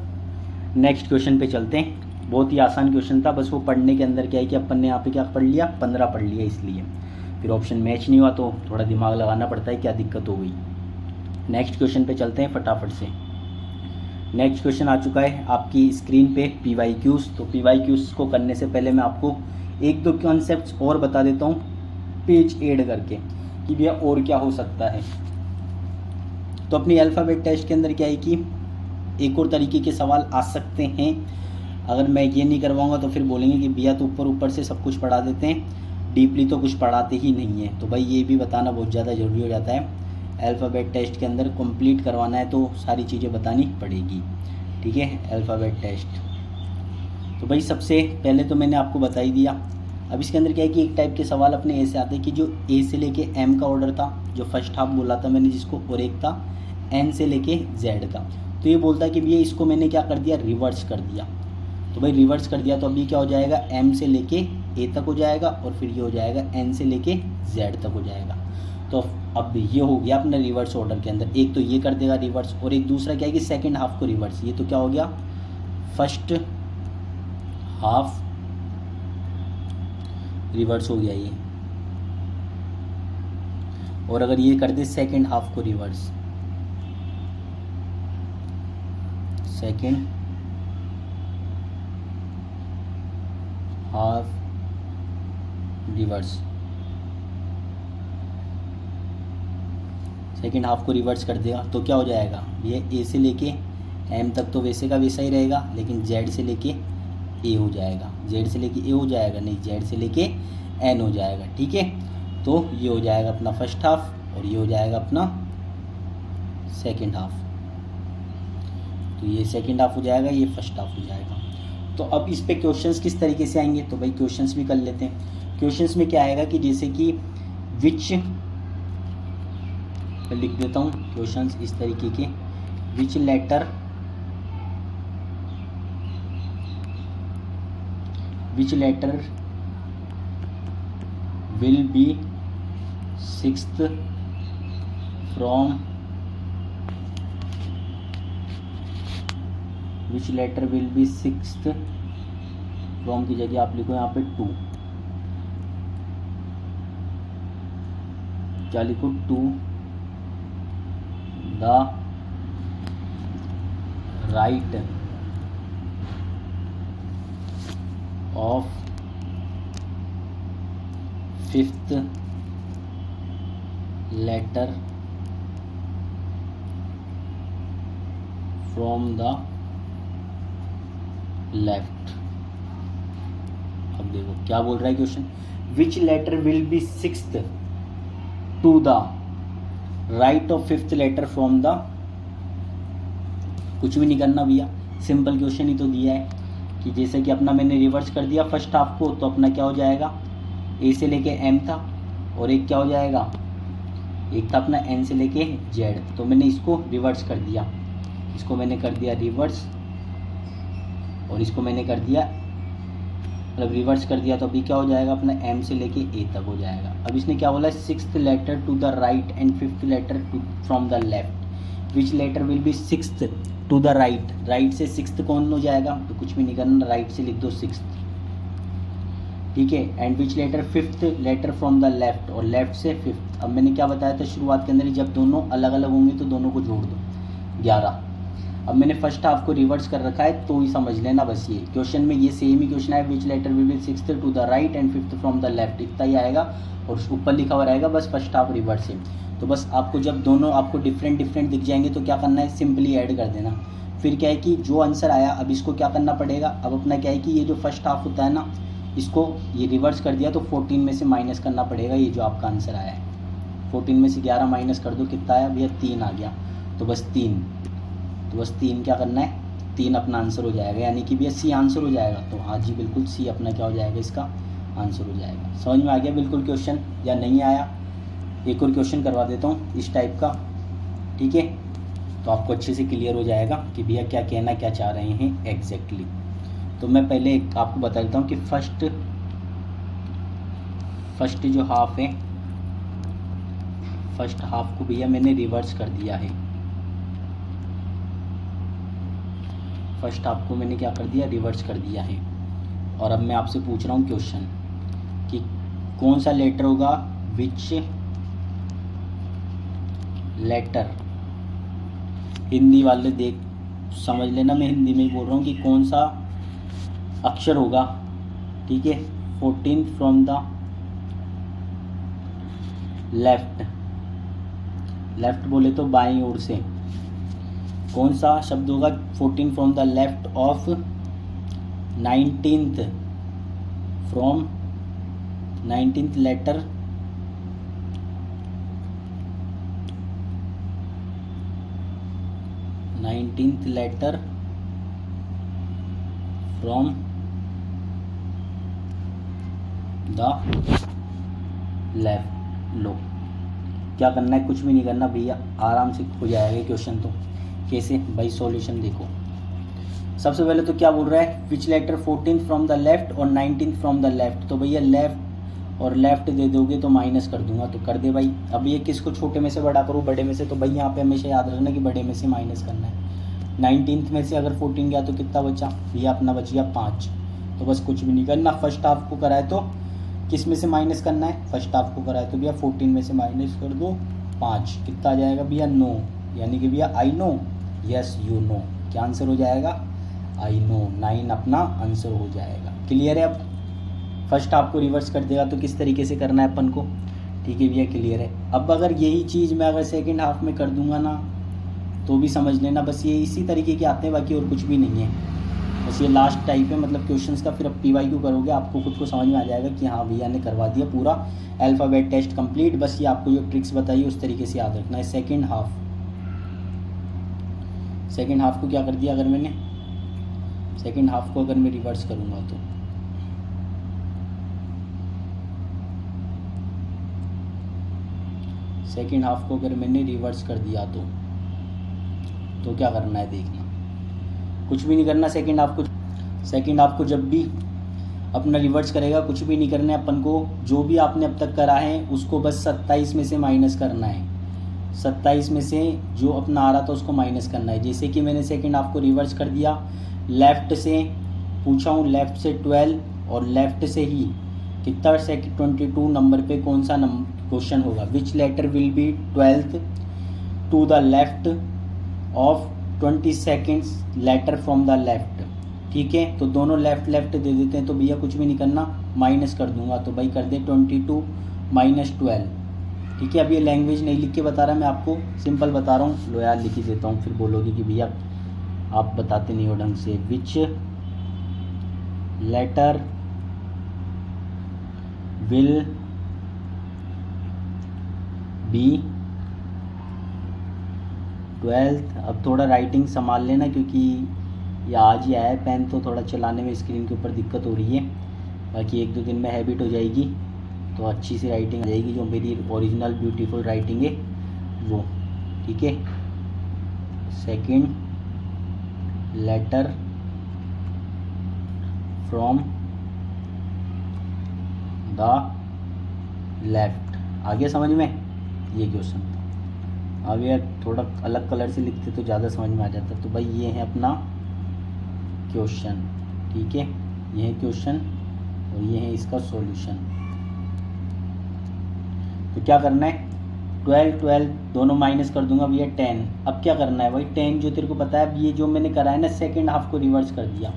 नेक्स्ट क्वेश्चन पे चलते हैं। बहुत ही आसान क्वेश्चन था, बस वो पढ़ने के अंदर क्या है कि अपन ने यहाँ पे क्या पढ़ लिया, 15 पढ़ लिया, इसलिए फिर ऑप्शन मैच नहीं हुआ तो थोड़ा दिमाग लगाना पड़ता है, क्या दिक्कत हो गई। नेक्स्ट क्वेश्चन पे चलते हैं फटाफट से। नेक्स्ट क्वेश्चन आ चुका है आपकी स्क्रीन पे, PYQs। तो PYQs को करने से पहले मैं आपको 1-2 कॉन्सेप्ट्स और बता देता हूँ पेज ऐड करके, कि भैया और क्या हो सकता है। तो अपनी अल्फ़ाबेट टेस्ट के अंदर क्या है कि एक और तरीके के सवाल आ सकते हैं। अगर मैं ये नहीं करवाऊँगा तो फिर बोलेंगे कि भैया तो ऊपर ऊपर से सब कुछ पढ़ा देते हैं, डीपली तो कुछ पढ़ाते ही नहीं है। तो भाई ये भी बताना बहुत ज़्यादा ज़रूरी हो जाता है। अल्फ़ाबेट टेस्ट के अंदर कंप्लीट करवाना है तो सारी चीज़ें बतानी पड़ेगी, ठीक है। अल्फ़ाबेट टेस्ट तो भाई सबसे पहले तो मैंने आपको बता ही दिया। अब इसके अंदर क्या है कि एक टाइप के सवाल अपने ऐसे आते हैं कि जो ए से लेके एम का ऑर्डर था, जो फर्स्ट हाफ बोला था मैंने जिसको, और एक था एन से लेके जेड का। तो ये बोलता है कि भैया इसको मैंने क्या कर दिया, रिवर्स कर दिया। तो भाई रिवर्स कर दिया तो अभी क्या हो जाएगा, एम से लेके ए तक हो जाएगा और फिर ये हो जाएगा एन से लेके जेड तक हो जाएगा। तो अब ये हो गया अपना रिवर्स ऑर्डर के अंदर। एक तो ये कर देगा रिवर्स, और एक दूसरा क्या है कि सेकंड हाफ को रिवर्स। ये तो क्या हो गया, फर्स्ट हाफ रिवर्स हो गया ये। और अगर ये कर दे सेकंड हाफ को reverse, second half reverse, second half को रिवर्स कर देगा तो क्या हो जाएगा, ये ए से लेके एम तक तो वैसे का वैसा ही रहेगा, लेकिन जेड से लेके ए हो जाएगा। जेड से लेके ए हो जाएगा, नहीं जेड से लेके एन हो जाएगा, ठीक है। तो ये हो जाएगा अपना फर्स्ट हाफ और ये हो जाएगा अपना सेकंड हाफ। तो ये सेकंड हाफ हो जाएगा, ये फर्स्ट हाफ हो जाएगा। तो अब इस पे क्वेश्चंस किस तरीके से आएंगे, तो भाई क्वेश्चंस भी कर लेते हैं। क्वेश्चंस में क्या आएगा कि जैसे कि विच, लिख देता हूँ क्वेश्चंस इस तरीके के, which letter will be sixth from, which letter will be sixth from की जगह आप लिखो यहाँ पे 2, क्या लिखो, 2 the right of fifth letter from the left. अब देखो क्या बोल रहा है question, which letter will be sixth to the right of fifth letter from the, कुछ भी नहीं करना भैया, सिंपल क्वेश्चन ही तो दिया है कि जैसे कि अपना मैंने रिवर्स कर दिया फर्स्ट हाफ को, तो अपना क्या हो जाएगा, ए से लेके एम था और एक क्या हो जाएगा, एक था अपना एन से लेके जेड। तो मैंने इसको रिवर्स कर दिया, इसको मैंने कर दिया रिवर्स और इसको मैंने कर दिया, मतलब रिवर्स कर दिया। तो अभी क्या हो जाएगा, अपना एम से लेके ए तक हो जाएगा। अब इसने क्या बोला, sixth letter to the right and fifth letter from the left, which letter will be sixth to the right, right से सिक्स्थ कौन हो जाएगा, तो कुछ भी नहीं करना, राइट से लिख दो सिक्स्थ, ठीक है। And which letter fifth letter from the left, और लेफ्ट से फिफ्थ। अब मैंने क्या बताया था शुरुआत के अंदर, जब दोनों अलग अलग होंगे तो दोनों को जोड़ दो 11। अब मैंने फर्स्ट हाफ को रिवर्स कर रखा है तो ही समझ लेना बस। ये क्वेश्चन में ये सेम ही क्वेश्चन है, which letter will be sixth to the right and fifth from the left, इतना ही आएगा और ऊपर लिखा हुआ रहेगा बस फर्स्ट हाफ रिवर्स है। तो बस आपको जब दोनों आपको डिफरेंट दिख जाएंगे तो क्या करना है, सिंपली ऐड कर देना। फिर क्या है कि जो आंसर आया अब इसको क्या करना पड़ेगा, अब अपना क्या है कि ये जो फर्स्ट हाफ होता है ना, इसको ये रिवर्स कर दिया तो 14 में से माइनस करना पड़ेगा ये जो आपका आंसर आया है। 14 में से 11 माइनस कर दो, कितना आया भैया, 3 आ गया। तो बस 3, तो बस 3 क्या करना है, 3 अपना आंसर हो जाएगा, यानी कि भैया सी आंसर हो जाएगा। तो हाँ जी बिल्कुल सी अपना क्या हो जाएगा, इसका आंसर हो जाएगा। समझ में आ गया बिल्कुल क्वेश्चन, या नहीं आया, एक और क्वेश्चन करवा देता हूँ इस टाइप का, ठीक है। तो आपको अच्छे से क्लियर हो जाएगा कि भैया क्या कहना क्या चाह रहे हैं एग्जैक्टली। तो मैं पहले आपको बता देता हूँ कि फर्स्ट जो हाफ है, फर्स्ट हाफ को भैया मैंने रिवर्स कर दिया है। फर्स्ट हाफ को मैंने क्या कर दिया, रिवर्स कर दिया है। और अब मैं आपसे पूछ रहा हूँ क्वेश्चन कि कौन सा लेटर होगा, विच लेटर, हिंदी वाले देख समझ लेना, मैं हिंदी में ही बोल रहा हूँ कि कौन सा अक्षर होगा, ठीक है, 14 फ्रॉम द लेफ्ट, लेफ्ट बोले तो बाईं ओर से। कौन सा शब्द होगा? 14 from the left of 19th, from 19th letter from the left. लो, क्या करना है? कुछ भी नहीं करना भैया, आराम से हो जाएगा क्वेश्चन। तो कैसे भाई? सॉल्यूशन देखो। सबसे पहले तो क्या बोल रहा है? Which letter 14 from the left और 19 फ्रॉम द लेफ्ट। तो भैया लेफ्ट और लेफ्ट दे दोगे तो माइनस कर दूंगा, तो कर दे भाई। अब ये किसको छोटे में से बड़ा करूँ, बड़े में से? तो भाई यहाँ पे हमेशा याद रखना कि बड़े में से माइनस करना है। 19 में से अगर 14 गया तो कितना बचा भैया? अपना बच गया 5। तो बस कुछ भी नहीं करना। फर्स्ट हाफ को कराए तो किस में से माइनस करना है? फर्स्ट हाफ को कराए तो भैया 14 में से माइनस कर दो 5। कितना आ जाएगा भैया? 9। यानी कि भैया I know, yes you know. क्या आंसर हो जाएगा? I know. 9 अपना आंसर हो जाएगा। क्लियर है? अब फर्स्ट हाफ को रिवर्स कर देगा तो किस तरीके से करना है अपन को? ठीक है भैया, क्लियर है। अब अगर यही चीज़ मैं अगर सेकेंड हाफ में कर दूंगा ना तो भी समझ लेना बस ये इसी तरीके के आते हैं, बाकी और कुछ भी नहीं है। बस ये लास्ट टाइप है मतलब क्वेश्चंस का। फिर अब PYQ करोगे आपको खुद को समझ में आ जाएगा कि हाँ भैया ने करवा दिया पूरा अल्फ़ाबेट टेस्ट कंप्लीट। बस ये आपको जो ट्रिक्स बताइए उस तरीके से याद रखना है। सेकेंड हाफ को क्या कर दिया? अगर मैंने सेकेंड हाफ को अगर मैं रिवर्स करूँगा तो सेकेंड हाफ को अगर मैंने रिवर्स कर दिया तो क्या करना है? देखना, कुछ भी नहीं करना। सेकेंड हाफ को जब भी अपना रिवर्स करेगा कुछ भी नहीं करना है अपन को। जो भी आपने अब तक करा है उसको बस 27 में से माइनस करना है। 27 में से जो अपना आ रहा था उसको माइनस करना है। जैसे कि मैंने सेकेंड हाफ को रिवर्स कर दिया, लेफ़्ट से पूछा हूँ, लेफ़्ट से 12 और लेफ़्ट से ही कितना 22 नंबर पे कौन सा क्वेश्चन होगा? Which letter will be 12th to the left of 22nd letter from the left. ठीक है, तो दोनों लेफ्ट दे देते हैं। तो भैया कुछ भी नहीं करना, माइनस कर दूंगा। तो भाई कर दे 22 माइनस 12। ठीक है, अब ये लैंग्वेज नहीं लिख के बता रहा मैं आपको, सिंपल बता रहा हूँ। लो यार लिख ही देता हूँ, फिर बोलोगे कि भैया आप बताते नहीं हो ढंग से। विच लेटर विल बी 12th। अब थोड़ा राइटिंग संभाल लेना क्योंकि ये आज ही आया है पेन, तो थोड़ा चलाने में स्क्रीन के ऊपर दिक्कत हो रही है। बाकी 1-2 दिन में हैबिट हो जाएगी तो अच्छी सी राइटिंग आ जाएगी, जो मेरी ओरिजिनल ब्यूटीफुल राइटिंग है वो। ठीक है, second letter from the left. आगे समझ में ये क्वेश्चन। अब यार थोड़ा अलग कलर से लिखते तो ज़्यादा समझ में आ जाता। तो भाई ये है अपना क्वेश्चन। ठीक है, ये है क्वेश्चन और ये है इसका सॉल्यूशन। तो क्या करना है? 12 दोनों माइनस कर दूंगा भैया 10। अब क्या करना है भाई? 10 जो तेरे को पता है, अब ये जो मैंने करा है ना सेकेंड हाफ को रिवर्स कर दिया।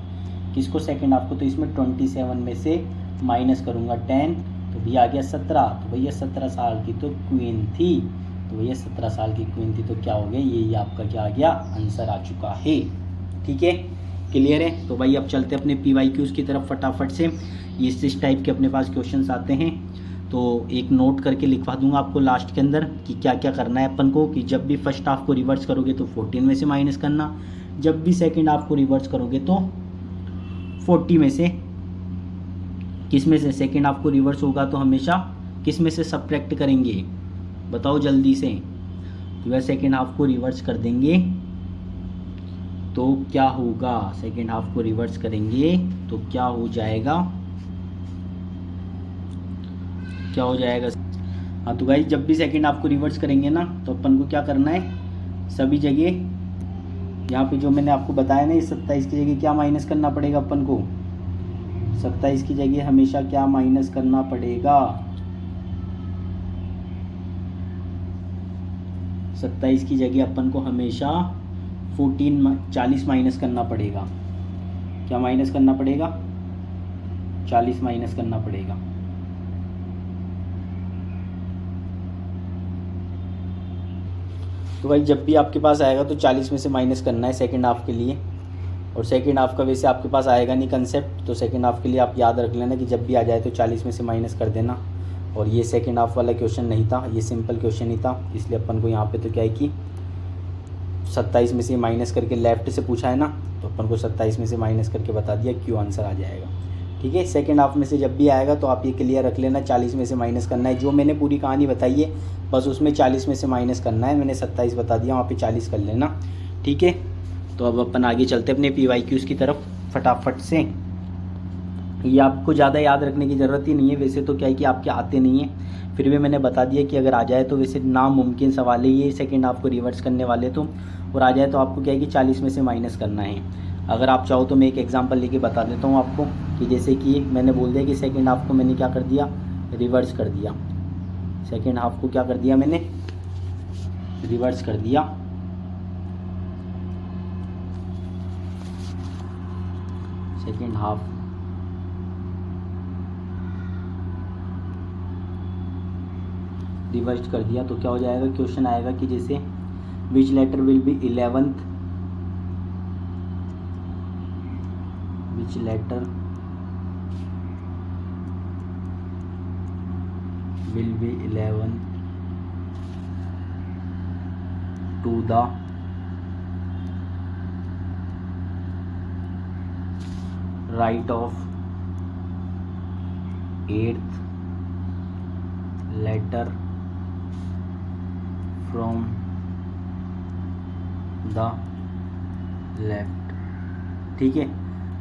किसको? सेकेंड हाफ को। तो इसमें 27 में से माइनस करूंगा 10 तो भैया आ गया 17। तो भैया 17 साल की तो क्वीन थी। तो भैया 17 साल की क्वीन थी तो क्या हो गया? ये आपका क्या आ गया? आंसर आ चुका है। ठीक है, क्लियर है? तो भाई अब चलते अपने PYQs की तरफ फटाफट से। इस टाइप के अपने पास क्वेश्चंस आते हैं तो एक नोट करके लिखवा दूंगा आपको लास्ट के अंदर कि क्या क्या करना है अपन को। कि जब भी फर्स्ट हाफ को रिवर्स करोगे तो 14 में से माइनस करना, जब भी सेकेंड हाफ को रिवर्स करोगे तो 40 में से किस में से? सेकेंड हाफ को रिवर्स होगा तो हमेशा किस में से सब्ट्रैक्ट करेंगे? बताओ जल्दी से। तो वह सेकेंड हाफ को रिवर्स कर देंगे तो क्या होगा? सेकेंड हाफ को रिवर्स करेंगे तो क्या हो जाएगा? क्या हो जाएगा? हाँ तो गाइस जब भी सेकेंड हाफ को रिवर्स करेंगे ना तो अपन को क्या करना है? सभी जगह यहाँ पे जो मैंने आपको बताया ना, 27 की जगह क्या माइनस करना पड़ेगा अपन को? 27 की जगह हमेशा क्या माइनस करना पड़ेगा? 27 की जगह अपन को हमेशा 40 माइनस करना पड़ेगा। क्या माइनस करना पड़ेगा? 40 माइनस करना पड़ेगा। तो भाई जब भी आपके पास आएगा तो 40 में से माइनस करना है सेकेंड हाफ के लिए, और सेकेंड हाफ का वैसे आपके पास आएगा नहीं कंसेप्ट, तो सेकेंड हाफ के लिए आप याद रख लेना कि जब भी आ जाए तो 40 में से माइनस कर देना। और ये सेकेंड हाफ वाला क्वेश्चन नहीं था, ये सिंपल क्वेश्चन ही था, इसलिए अपन को यहाँ पे तो क्या है कि 27 में से माइनस करके लेफ़्ट से पूछा है ना, तो अपन को 27 में से माइनस करके बता दिया, क्यों आंसर आ जाएगा। ठीक है, सेकेंड हाफ में से जब भी आएगा तो आप ये क्लियर रख लेना, 40 में से माइनस करना है। जो मैंने पूरी कहानी बताई है बस उसमें 40 में से माइनस करना है, मैंने 27 बता दिया, वहाँ पे 40 कर लेना। ठीक है, तो अब अपन आगे चलते अपने PYQs की तरफ फटाफट से। ये आपको ज़्यादा याद रखने की ज़रूरत ही नहीं है, वैसे तो क्या है कि आपके आते नहीं है, फिर भी मैंने बता दिया कि अगर आ जाए तो वैसे नामुमकिन सवाल है ये सेकेंड हाफ को रिवर्स करने वाले तो, और आ जाए तो आपको क्या है कि 40 में से माइनस करना है। अगर आप चाहो तो मैं एक एग्जांपल लेके बता देता हूँ आपको, कि जैसे कि मैंने बोल दिया कि सेकेंड हाफ को मैंने क्या कर दिया, रिवर्स कर दिया। सेकेंड हाफ को क्या कर दिया मैंने, रिवर्स कर दिया। सेकेंड हाफ रिवर्स कर दिया तो क्या हो जाएगा, क्वेश्चन आएगा कि जैसे which letter will be 11th, which letter will be 11th to the right of 8th letter from the left। ठीक है,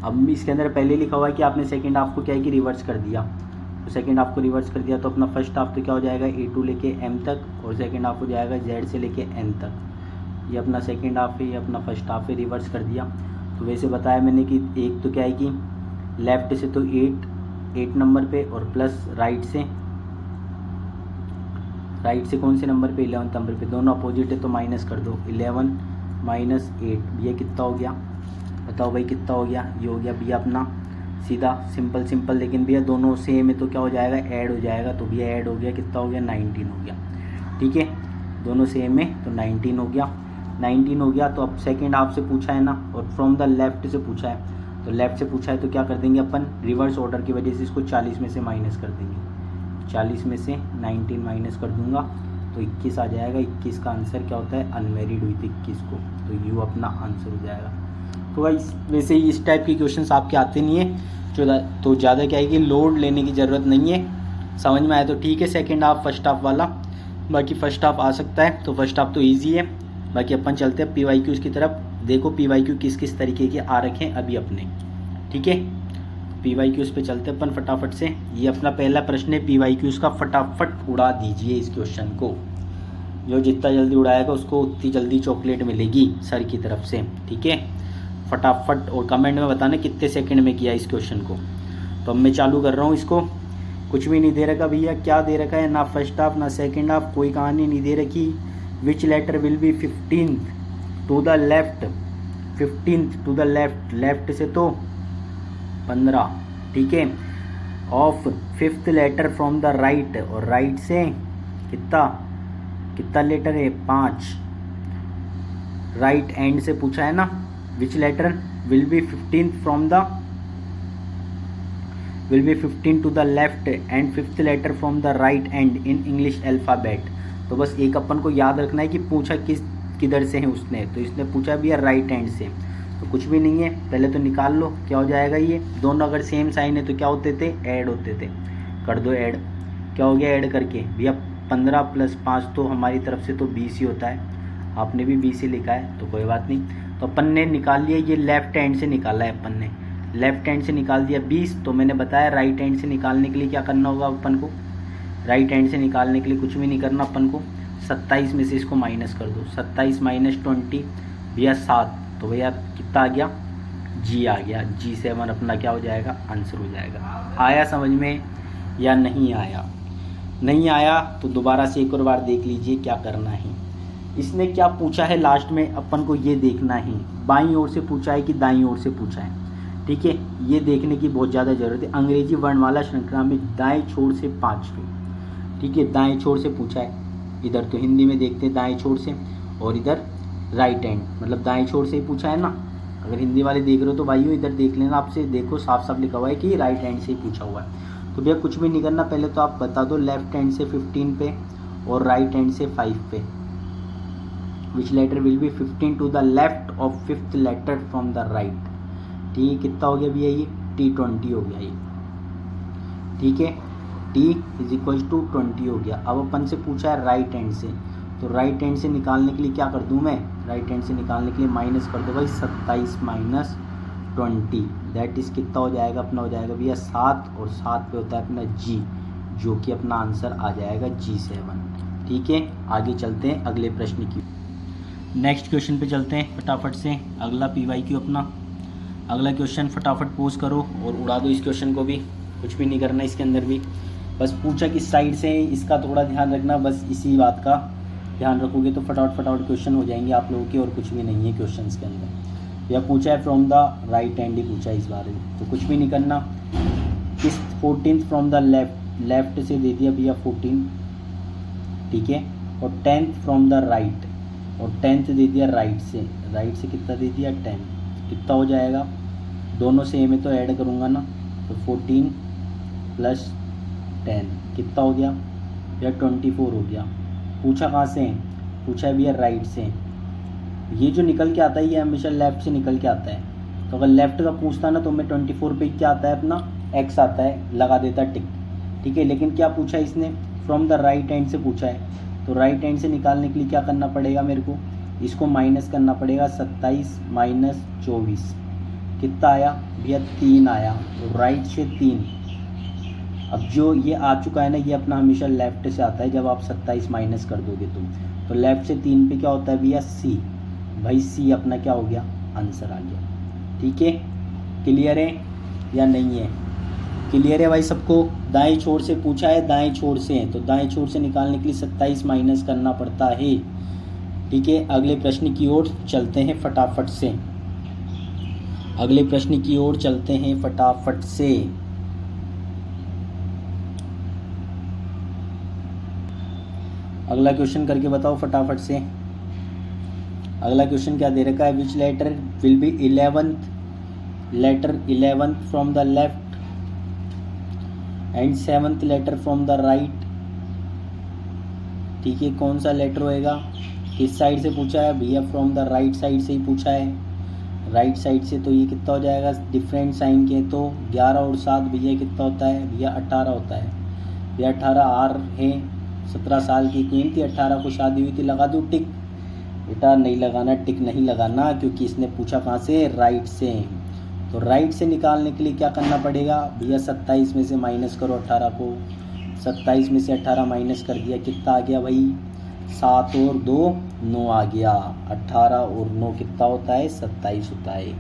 अब इसके अंदर पहले लिखा हुआ है कि आपने सेकेंड हाफ को क्या है कि रिवर्स कर दिया, तो सेकेंड हाफ को रिवर्स कर दिया तो अपना फर्स्ट हाफ तो क्या हो जाएगा A2 लेके M तक, और सेकेंड हाफ हो जाएगा Z से लेके N तक। ये अपना सेकेंड हाफ है, ये अपना फर्स्ट हाफ है, रिवर्स कर दिया। तो वैसे बताया मैंने कि एक तो क्या है कि लेफ़्ट से तो 8 नंबर पे, और प्लस राइट से कौन से नंबर पे, 11 नंबर पे, दोनों अपोजिट है तो माइनस कर दो। 11 माइनस 8 ये कितना हो गया, बताओ भाई कितना हो गया, ये हो गया भैया अपना सीधा सिंपल, लेकिन भैया दोनों सेम है तो क्या हो जाएगा, ऐड हो जाएगा, तो भैया ऐड हो गया, कितना हो गया, 19 हो गया। ठीक है, दोनों सेम है तो 19 हो गया। 19 हो गया तो अब सेकेंड हाफ से पूछा है ना, और फ्रॉम द लेफ़्ट से पूछा है, तो लेफ़्ट से पूछा है तो क्या कर देंगे अपन, रिवर्स ऑर्डर की वजह से इसको 40 में से माइनस कर देंगे। 40 में से 19 माइनस कर दूंगा तो 21 आ जाएगा। 21 का आंसर क्या होता है, अनमेरिड हुई थी 21 को, तो यू अपना आंसर हो जाएगा। तो भाई वैसे ही इस टाइप के क्वेश्चंस आपके आते नहीं है, तो ज़्यादा क्या है कि लोड लेने की ज़रूरत नहीं है। समझ में आया तो ठीक है, सेकेंड हाफ फर्स्ट हाफ वाला, बाकी फर्स्ट हाफ आ सकता है, तो फर्स्ट हाफ तो ईजी है। बाकी अपन चलते हैं PYQs की तरफ। देखो PYQ किस किस तरीके के आ रखे हैं अभी अपने। ठीक है, PYQs पे चलते हैं अपन फटाफट से। ये अपना पहला प्रश्न है PYQs का, फटाफट उड़ा दीजिए इस क्वेश्चन को। जो जितना जल्दी उड़ाएगा उसको उतनी जल्दी चॉकलेट मिलेगी सर की तरफ से। ठीक है, फटाफट, और कमेंट में बताना कितने सेकंड में किया इस क्वेश्चन को। तो अब मैं चालू कर रहा हूँ इसको। कुछ भी नहीं दे रखा भैया, क्या दे रखा है, ना फर्स्ट हाफ ना सेकेंड हाफ, कोई कहानी नहीं दे रखी। Which letter will be 15th to the left, 15th to the left, left से तो 15। ठीक है, of 5th letter from the right, और राइट से कितना लेटर है, 5। राइट एंड से पूछा है ना, which letter will be 15th from the, will be 15 to the left and 5th letter from the right end in English alphabet। तो बस एक अपन को याद रखना है कि पूछा किधर से है उसने, तो इसने पूछा भी है राइट हैंड से, तो कुछ भी नहीं है, पहले तो निकाल लो क्या हो जाएगा। ये दोनों अगर सेम साइन है तो क्या होते थे, ऐड होते थे, कर दो ऐड। क्या हो गया ऐड करके भैया, 15 + 5 तो हमारी तरफ से तो 20 ही होता है, आपने भी 20 ही लिखा है तो कोई बात नहीं। तो अपन ने निकाल लिया, ये लेफ्ट हैंड से निकाला है अपन ने, लेफ्ट हैंड से निकाल दिया 20। तो मैंने बताया राइट हैंड से निकालने के लिए क्या करना होगा अपन को, राइट हैंड से निकालने के लिए कुछ भी नहीं करना अपन को, 27 में से इसको माइनस कर दो। 27 - 20 भैया 7, तो भैया कितना आ गया, G आ गया। G7 अपना क्या हो जाएगा, आंसर हो जाएगा। आया समझ में या नहीं आया? नहीं आया तो दोबारा से एक और बार देख लीजिए क्या करना है। इसने क्या पूछा है लास्ट में अपन को ये देखना है, बाईं ओर से पूछा है कि दाईं ओर से पूछा है। ठीक है, ये देखने की बहुत ज़्यादा ज़रूरत है। अंग्रेजी वर्णमाला श्रृंखला में दाएं छोर से 5 ठीक है, दाएं छोर से पूछा है। इधर तो हिंदी में देखते हैं दाएं छोर से, और इधर राइट हैंड, मतलब दाएं छोर से ही पूछा है ना। अगर हिंदी वाले देख रहे हो तो भाइयों इधर देख लेना, आपसे देखो साफ साफ लिखा हुआ है कि राइट हैंड से ही पूछा हुआ है। तो भैया कुछ भी नहीं करना, पहले तो आप बता दो लेफ्ट हैंड से 15 पे और राइट हैंड से 5 पे। Which letter will be 15 to the left of 5th letter from the right. ठीक है, कितना हो गया भैया ये T20 हो गया ये। ठीक है, T इज इक्वल टू 20 हो गया। अब अपन से पूछा है राइट हैंड से, तो राइट हैंड से निकालने के लिए क्या कर दूं मैं, राइट हैंड से निकालने के लिए माइनस कर दो भाई 27 माइनस 20, दैट इज़ कितना हो जाएगा अपना, हो जाएगा भैया 7 और 7 पे होता है अपना G, जो कि अपना आंसर आ जाएगा G7। ठीक है, आगे चलते हैं अगले प्रश्न की, नेक्स्ट क्वेश्चन पे चलते हैं फटाफट से। अगला PYQ अपना, अगला क्वेश्चन फटाफट पोज करो और उड़ा दो इस क्वेश्चन को भी, कुछ भी नहीं करना इसके अंदर भी, बस पूछा किस साइड से, इसका थोड़ा ध्यान रखना, बस इसी बात का ध्यान रखोगे तो फटाफट क्वेश्चन हो जाएंगे आप लोगों के, और कुछ भी नहीं है क्वेश्चन के अंदर। या पूछा है फ्रॉम द राइट हैंड ही पूछा है इस बारे में, तो कुछ भी नहीं करना। किस 14th फ्रॉम द लेफ्ट से दे दिया भैया 14, ठीक है, और 10th फ्रॉम द राइट, और 10th दे दिया राइट से कितना दे दिया 10, कितना हो जाएगा, दोनों सेम है तो ऐड करूँगा ना, तो 14 प्लस 10 कितना हो गया या 24 हो गया। पूछा कहाँ से, पूछा है भैया राइट से। ये जो निकल के आता है ये हमेशा लेफ़्ट से निकल के आता है, तो अगर लेफ़्ट का पूछता ना तो मैं 24 पे क्या आता है अपना x आता है, लगा देता टिक। ठीक है, लेकिन क्या पूछा है इसने, फ्रॉम द राइट हैंड से पूछा है, तो राइट हैंड से निकालने के लिए क्या करना पड़ेगा मेरे को, इसको माइनस करना पड़ेगा। 27 माइनस 24 कितना आया भैया 3 आया, तो राइट से 3। अब जो ये आ चुका है ना ये अपना हमेशा लेफ़्ट से आता है, जब आप 27 माइनस कर दोगे तो लेफ़्ट से 3 पे क्या होता है भैया C, भाई C अपना क्या हो गया आंसर आ गया। ठीक है, क्लियर है या नहीं है, क्लियर है भाई सबको। दाएं छोर से पूछा है, दाएं छोर से है, तो दाएं छोर से निकालने के लिए 27 माइनस करना पड़ता है। ठीक है, अगले प्रश्न की ओर चलते हैं फटाफट से, अगले प्रश्न की ओर चलते हैं फटाफट से। अगला क्वेश्चन करके बताओ फटाफट से। अगला क्वेश्चन क्या दे रखा है, which letter will be 11th from the left and 7th letter from the right. ठीक है, कौन सा लेटर होएगा, किस साइड से पूछा है भैया, फ्रॉम द राइट साइड से ही पूछा है, राइट साइड से। तो ये कितना हो जाएगा, डिफरेंट साइन के, तो 11 और 7 भैया कितना होता है भैया 18 होता है भैया। 18 आर है, 17 साल की क्वीन थी, 18 को शादी हुई थी, लगा दूँ टिक, बेटा नहीं लगाना, टिक नहीं लगाना, क्योंकि इसने पूछा कहाँ से, राइट से। तो राइट से निकालने के लिए क्या करना पड़ेगा भैया, 27 में से माइनस करो 18 को, 27 में से 18 माइनस कर दिया, कितना आ गया भाई 7 और 2 9 आ गया। 18 और 9 कितना होता है 27 होता है।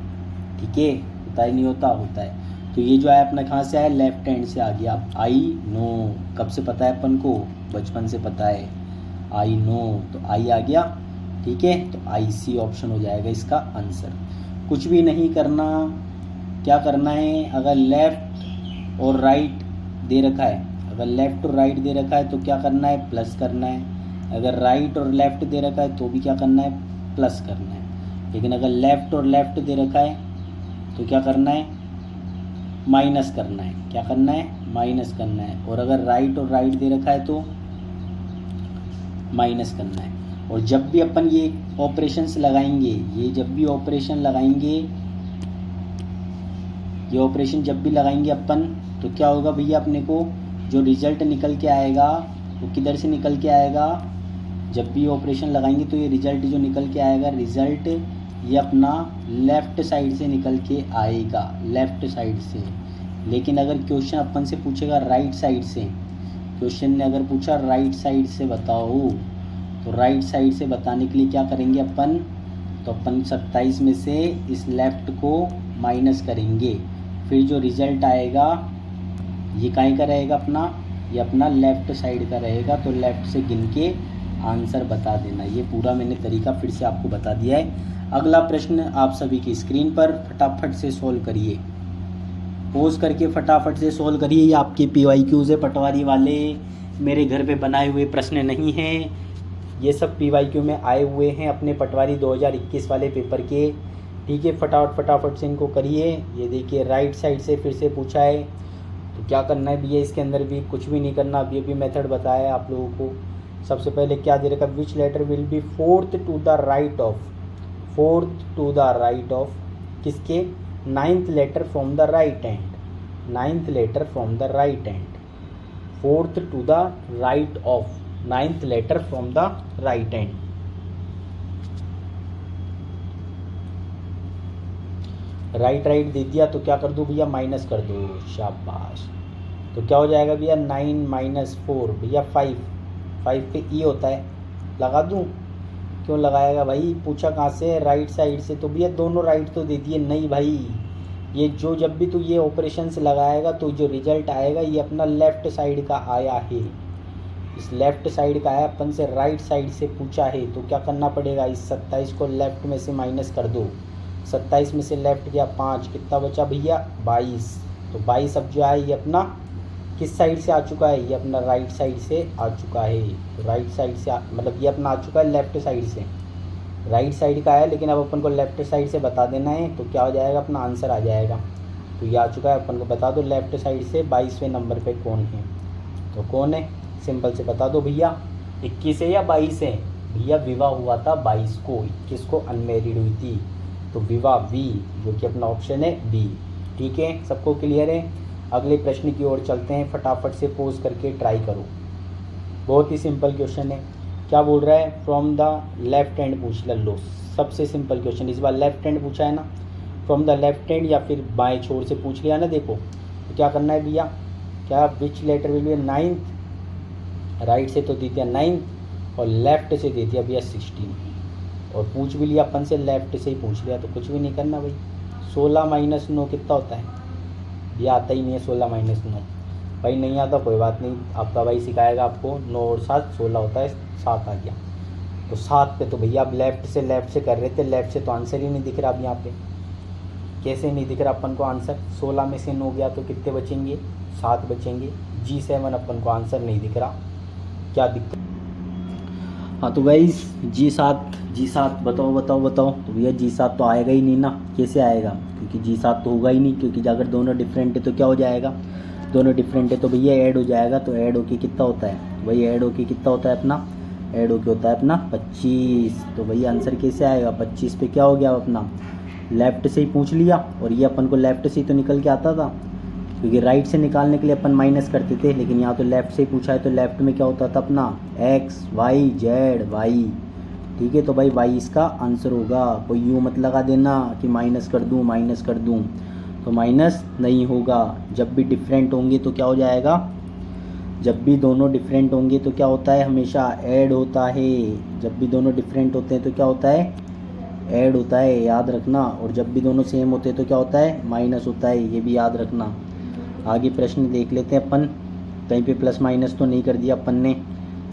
ठीक है, होता ही नहीं होता, होता है। तो ये जो है अपना कहाँ से आया, लेफ्ट हैंड से आ गया। आई नो, कब से पता है अपन को, बचपन से पता है, आई नो, तो आई आ गया। ठीक है, तो IC ऑप्शन हो जाएगा इसका आंसर। कुछ भी नहीं करना, क्या करना है, अगर लेफ़्ट और राइट दे रखा है, अगर लेफ़्ट और राइट दे रखा है तो क्या करना है, प्लस करना है। अगर राइट और लेफ़्ट दे रखा है तो भी क्या करना है, प्लस करना है। लेकिन अगर लेफ़्ट और लेफ़्ट दे रखा है तो क्या करना है, माइनस करना है। क्या करना है, माइनस करना है। और अगर राइट और राइट दे रखा है तो माइनस करना है। और जब भी अपन ये ऑपरेशंस लगाएंगे, ये जब भी ऑपरेशन लगाएंगे, ये ऑपरेशन जब भी लगाएंगे अपन, तो क्या होगा भैया, अपने को जो रिज़ल्ट निकल के आएगा वो किधर से निकल के आएगा, जब भी ऑपरेशन लगाएंगे तो ये रिज़ल्ट जो निकल के आएगा, रिज़ल्ट ये अपना लेफ़्ट साइड से निकल के आएगा, लेफ़्ट साइड से। लेकिन अगर क्वेश्चन अपन से पूछेगा राइट साइड से, क्वेश्चन ने अगर पूछा राइट साइड से बताओ, तो राइट साइड से बताने के लिए क्या करेंगे अपन, तो अपन 27 में से इस लेफ़्ट को माइनस करेंगे, फिर जो रिज़ल्ट आएगा ये काहे का रहेगा अपना, ये अपना लेफ़्ट साइड का रहेगा। तो लेफ़्ट से गिन के आंसर बता देना। ये पूरा मैंने तरीका फिर से आपको बता दिया है। अगला प्रश्न आप सभी की स्क्रीन पर, फटाफट से सोल्व करिए, पोज करके फटाफट से सोल्व करिए। ये आपके PYQs है पटवारी वाले, मेरे घर पे बनाए हुए प्रश्न नहीं हैं, ये सब PYQ में आए हुए हैं अपने पटवारी 2021 वाले पेपर के। ठीक है, फटाफट से इनको करिए। ये देखिए राइट साइड से फिर से पूछा है, तो क्या करना है भैया, इसके अंदर भी कुछ भी नहीं करना। अभी मेथड बताया है आप लोगों को। सबसे पहले क्या दे रखा, which letter will be fourth to the right of किसके, 9th letter from the right hand, 9th letter from the right hand, fourth to the right of, 9th letter from the right hand. Right दे दिया तो क्या कर दो भैया, minus कर दो, शाबाश। तो क्या हो जाएगा भैया, 9 माइनस 4 भैया 5 पे ई होता है, लगा दूं, क्यों लगाएगा भाई, पूछा कहाँ से, राइट साइड से। तो भैया दोनों राइट तो दे दिए, नहीं भाई, ये जो जब भी तू ये ऑपरेशन से लगाएगा तो जो रिजल्ट आएगा ये अपना लेफ्ट साइड का आया है, इस लेफ्ट साइड का आया, अपन से राइट साइड से पूछा है। तो क्या करना पड़ेगा, इस 27 को लेफ्ट में से माइनस कर दो, 27 में से लेफ्ट गया 5, कितना बचा भैया 22। तो 22 अब जो है ये अपना किस साइड से आ चुका है, ये अपना राइट साइड से आ चुका है। तो राइट साइड से मतलब ये अपना आ चुका है लेफ्ट साइड से, राइट साइड का है, लेकिन अब अपन को लेफ्ट साइड से बता देना है। तो क्या हो जाएगा, अपना आंसर आ जाएगा। तो ये आ चुका है, अपन को बता दो लेफ्ट साइड से 22वें नंबर पे कौन है। तो कौन है, सिंपल से बता दो भैया, 21 है या 22 है भैया, विवाह हुआ था 22 को, 21 को अनमेरिड हुई थी। तो विवाह बी, जो कि अपना ऑप्शन है बी। ठीक है, सबको क्लियर है। अगले प्रश्न की ओर चलते हैं, फटाफट से पोज करके ट्राई करो। बहुत ही सिंपल क्वेश्चन है। क्या बोल रहा है, फ्रॉम द लेफ्ट हैंड पूछ लो, सबसे सिंपल क्वेश्चन, इस बार लेफ्ट हैंड पूछा है ना, फ्रॉम द लेफ्ट हैंड या फिर बाएं छोर से पूछ लिया ना। देखो तो क्या करना है भैया, क्या which letter will be 9th, right से तो दे दिया 9 और लेफ्ट से दे दिया भैया 16, और पूछ भी लिया अपन से लेफ्ट से ही पूछ लिया, तो कुछ भी नहीं करना भाई। 16 माइनस 9 कितना होता है भैया, आता ही नहीं है 16 माइनस 9 भाई, नहीं आता कोई बात नहीं, आपका भाई सिखाएगा आपको। 9 और 7 16 होता है, 7 आ गया। तो 7 पे तो भैया आप लेफ्ट से कर रहे थे, लेफ्ट से तो आंसर ही नहीं दिख रहा। अब यहाँ पे कैसे नहीं दिख रहा अपन को आंसर, 16 में से 9 गया तो कितने बचेंगे, 7 बचेंगे। G7 अपन को आंसर नहीं दिख रहा, क्या दिक्कत। हाँ तो भाई G7 बताओ। तो भैया G7 तो आएगा ही नहीं ना, कैसे आएगा, क्योंकि G7 तो होगा ही नहीं, क्योंकि अगर दोनों डिफरेंट है तो क्या हो जाएगा, दोनों डिफरेंट है तो भैया ऐड हो जाएगा। तो ऐड होके कितना होता है भाई, ऐड होके कितना होता है अपना, ऐड होके होता है अपना 25। तो भैया आंसर कैसे आएगा, 25 पे क्या हो गया अपना, लेफ्ट से ही पूछ लिया, और ये अपन को लेफ्ट से ही तो निकल के आता था, क्योंकि राइट से निकालने के लिए अपन माइनस करते थे, लेकिन यहाँ तो लेफ्ट से ही पूछा है, तो लेफ्ट में क्या होता था अपना x y z y। ठीक है, तो भाई y इसका आंसर होगा। कोई यूँ मत लगा देना कि माइनस कर दूँ, तो माइनस नहीं होगा। जब भी डिफरेंट होंगे तो क्या हो जाएगा, जब भी दोनों डिफरेंट होंगे तो क्या होता है, हमेशा ऐड होता है। जब भी दोनों डिफरेंट होते हैं तो क्या होता है, ऐड होता है, याद रखना। और जब भी दोनों सेम होते हैं तो क्या होता है, माइनस होता है, ये भी याद रखना। आगे प्रश्न देख लेते हैं अपन, कहीं पे प्लस माइनस तो नहीं कर दिया अपन ने,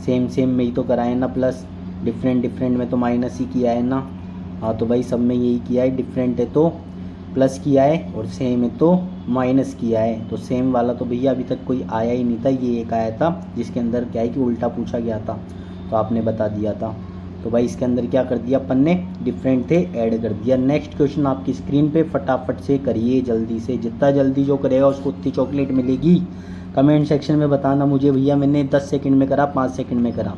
सेम में ही तो कराए ना प्लस, डिफरेंट में तो माइनस ही किया है ना। हाँ तो भाई सब में यही किया है, डिफरेंट है तो प्लस किया है और सेम है तो माइनस किया है। तो सेम वाला तो भैया अभी तक कोई आया ही नहीं था, ये एक आया था जिसके अंदर क्या है कि उल्टा पूछा गया था, तो आपने बता दिया था। तो भाई इसके अंदर क्या कर दिया अपन ने, डिफरेंट थे ऐड कर दिया। नेक्स्ट क्वेश्चन आपकी स्क्रीन पे, फटाफट से करिए जल्दी से, जितना जल्दी जो करेगा उसको उतनी चॉकलेट मिलेगी। कमेंट सेक्शन में बताना मुझे भैया मैंने 10 सेकंड में करा, 5 सेकंड में करा।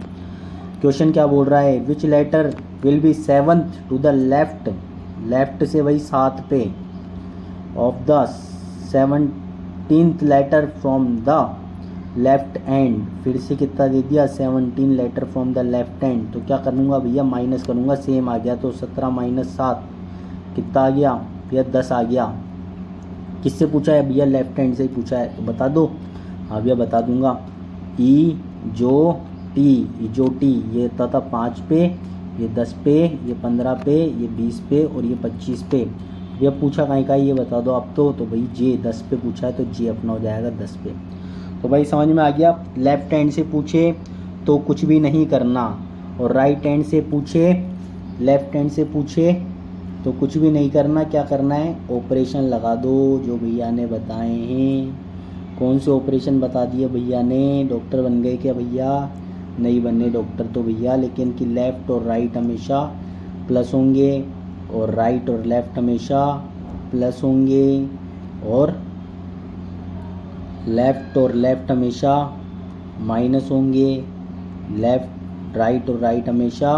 क्वेश्चन क्या बोल रहा है, which letter will be 7th to the left से वही 7 पे, of the 17th letter from the left hand. फिर से कितना दे दिया, 17 letter from the left hand. तो क्या करूँगा भैया, माइनस करूँगा, सेम आ गया तो 17 माइनस 7 कितना आ गया भैया, 10 आ गया। किससे पूछा है भैया, लेफ्ट हैंड से ही पूछा है, तो बता दो। हाँ भैया बता दूंगा, ई जो टी ये होता था 5 पे, ये 10 पे, ये 15 पे, ये 20 पे और ये 25 पे। भैया पूछा कहीं का ये बता दो आप तो भाई जे 10 पे पूछा है, तो जे अपना हो जाएगा 10 पे। तो भाई समझ में आ गया, लेफ्ट हैंड से पूछे तो कुछ भी नहीं करना, और राइट हैंड से पूछे, लेफ्ट हैंड से पूछे तो कुछ भी नहीं करना। क्या करना है, ऑपरेशन लगा दो जो भैया ने बताए हैं। कौन से ऑपरेशन बता दिए भैया ने, डॉक्टर बन गए क्या भैया, नहीं बनने डॉक्टर तो भैया, लेकिन कि लेफ़्ट और राइट हमेशा प्लस होंगे और राइट और लेफ़्ट हमेशा प्लस होंगे, और लेफ़्ट और लेफ़्ट हमेशा माइनस होंगे, लेफ़्ट राइट और राइट हमेशा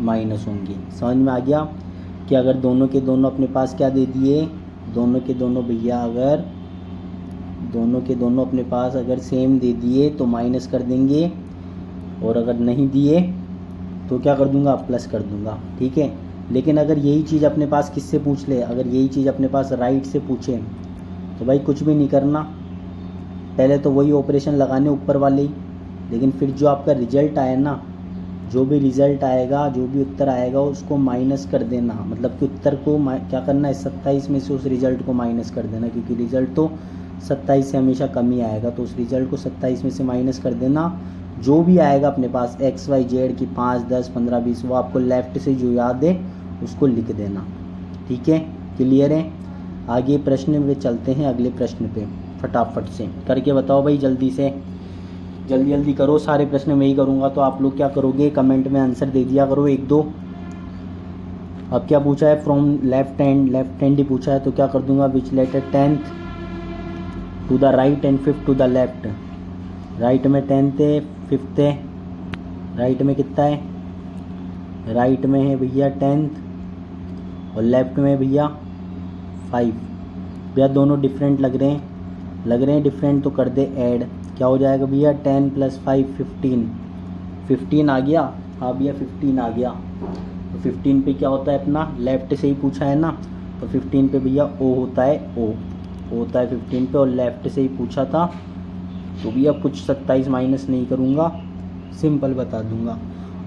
माइनस होंगे। समझ में आ गया कि अगर दोनों के दोनों अपने पास क्या दे दिए, दोनों के दोनों भैया अगर दोनों के दोनों अपने पास अगर सेम दे दिए तो माइनस कर देंगे, और अगर नहीं दिए तो क्या कर दूंगा, प्लस कर दूंगा। ठीक है, लेकिन अगर यही चीज़ अपने पास किससे पूछ ले, अगर यही चीज़ अपने पास राइट से पूछे तो भाई कुछ भी नहीं करना, पहले तो वही ऑपरेशन लगाने ऊपर वाले ही, लेकिन फिर जो आपका रिजल्ट आए ना, जो भी रिज़ल्ट आएगा, जो भी उत्तर आएगा उसको माइनस कर देना। मतलब कि उत्तर को क्या करना है, 27 में से उस रिज़ल्ट को माइनस कर देना, क्योंकि रिज़ल्ट तो 27 से हमेशा कम ही आएगा, तो उस रिज़ल्ट को 27 में से माइनस कर देना। जो भी आएगा अपने पास एक्स वाई जेड की 5, 10, 15, 20, वो आपको लेफ़्ट से जो याद है उसको लिख देना। ठीक है, क्लियर है। आगे प्रश्न में चलते हैं, अगले प्रश्न पे फटाफट से करके बताओ भाई, जल्दी से, जल्दी जल्दी करो। सारे प्रश्न मैं ही करूँगा, तो आप लोग क्या करोगे, कमेंट में आंसर दे दिया करो 1-2। अब क्या पूछा है, फ्रॉम लेफ्ट हैंड ही पूछा है, तो क्या कर दूंगा, which letter 10th to the right and 5th to the left. Right में 10th है, 5th है, राइट में कितना है, राइट में है भैया 10th और लेफ्ट में भैया 5। भैया दोनों डिफरेंट लग रहे हैं डिफरेंट, तो कर दे ऐड। क्या हो जाएगा भैया, 10 + 5 15, 15 आ गया। हाँ भैया 15 आ गया। तो 15 पे क्या होता है अपना, लेफ़्ट से ही पूछा है ना, तो 15 पे भैया ओ होता है, ओ होता है 15 पे, और लेफ़्ट से ही पूछा था, तो भैया कुछ 27 माइनस नहीं करूँगा, सिंपल बता दूँगा।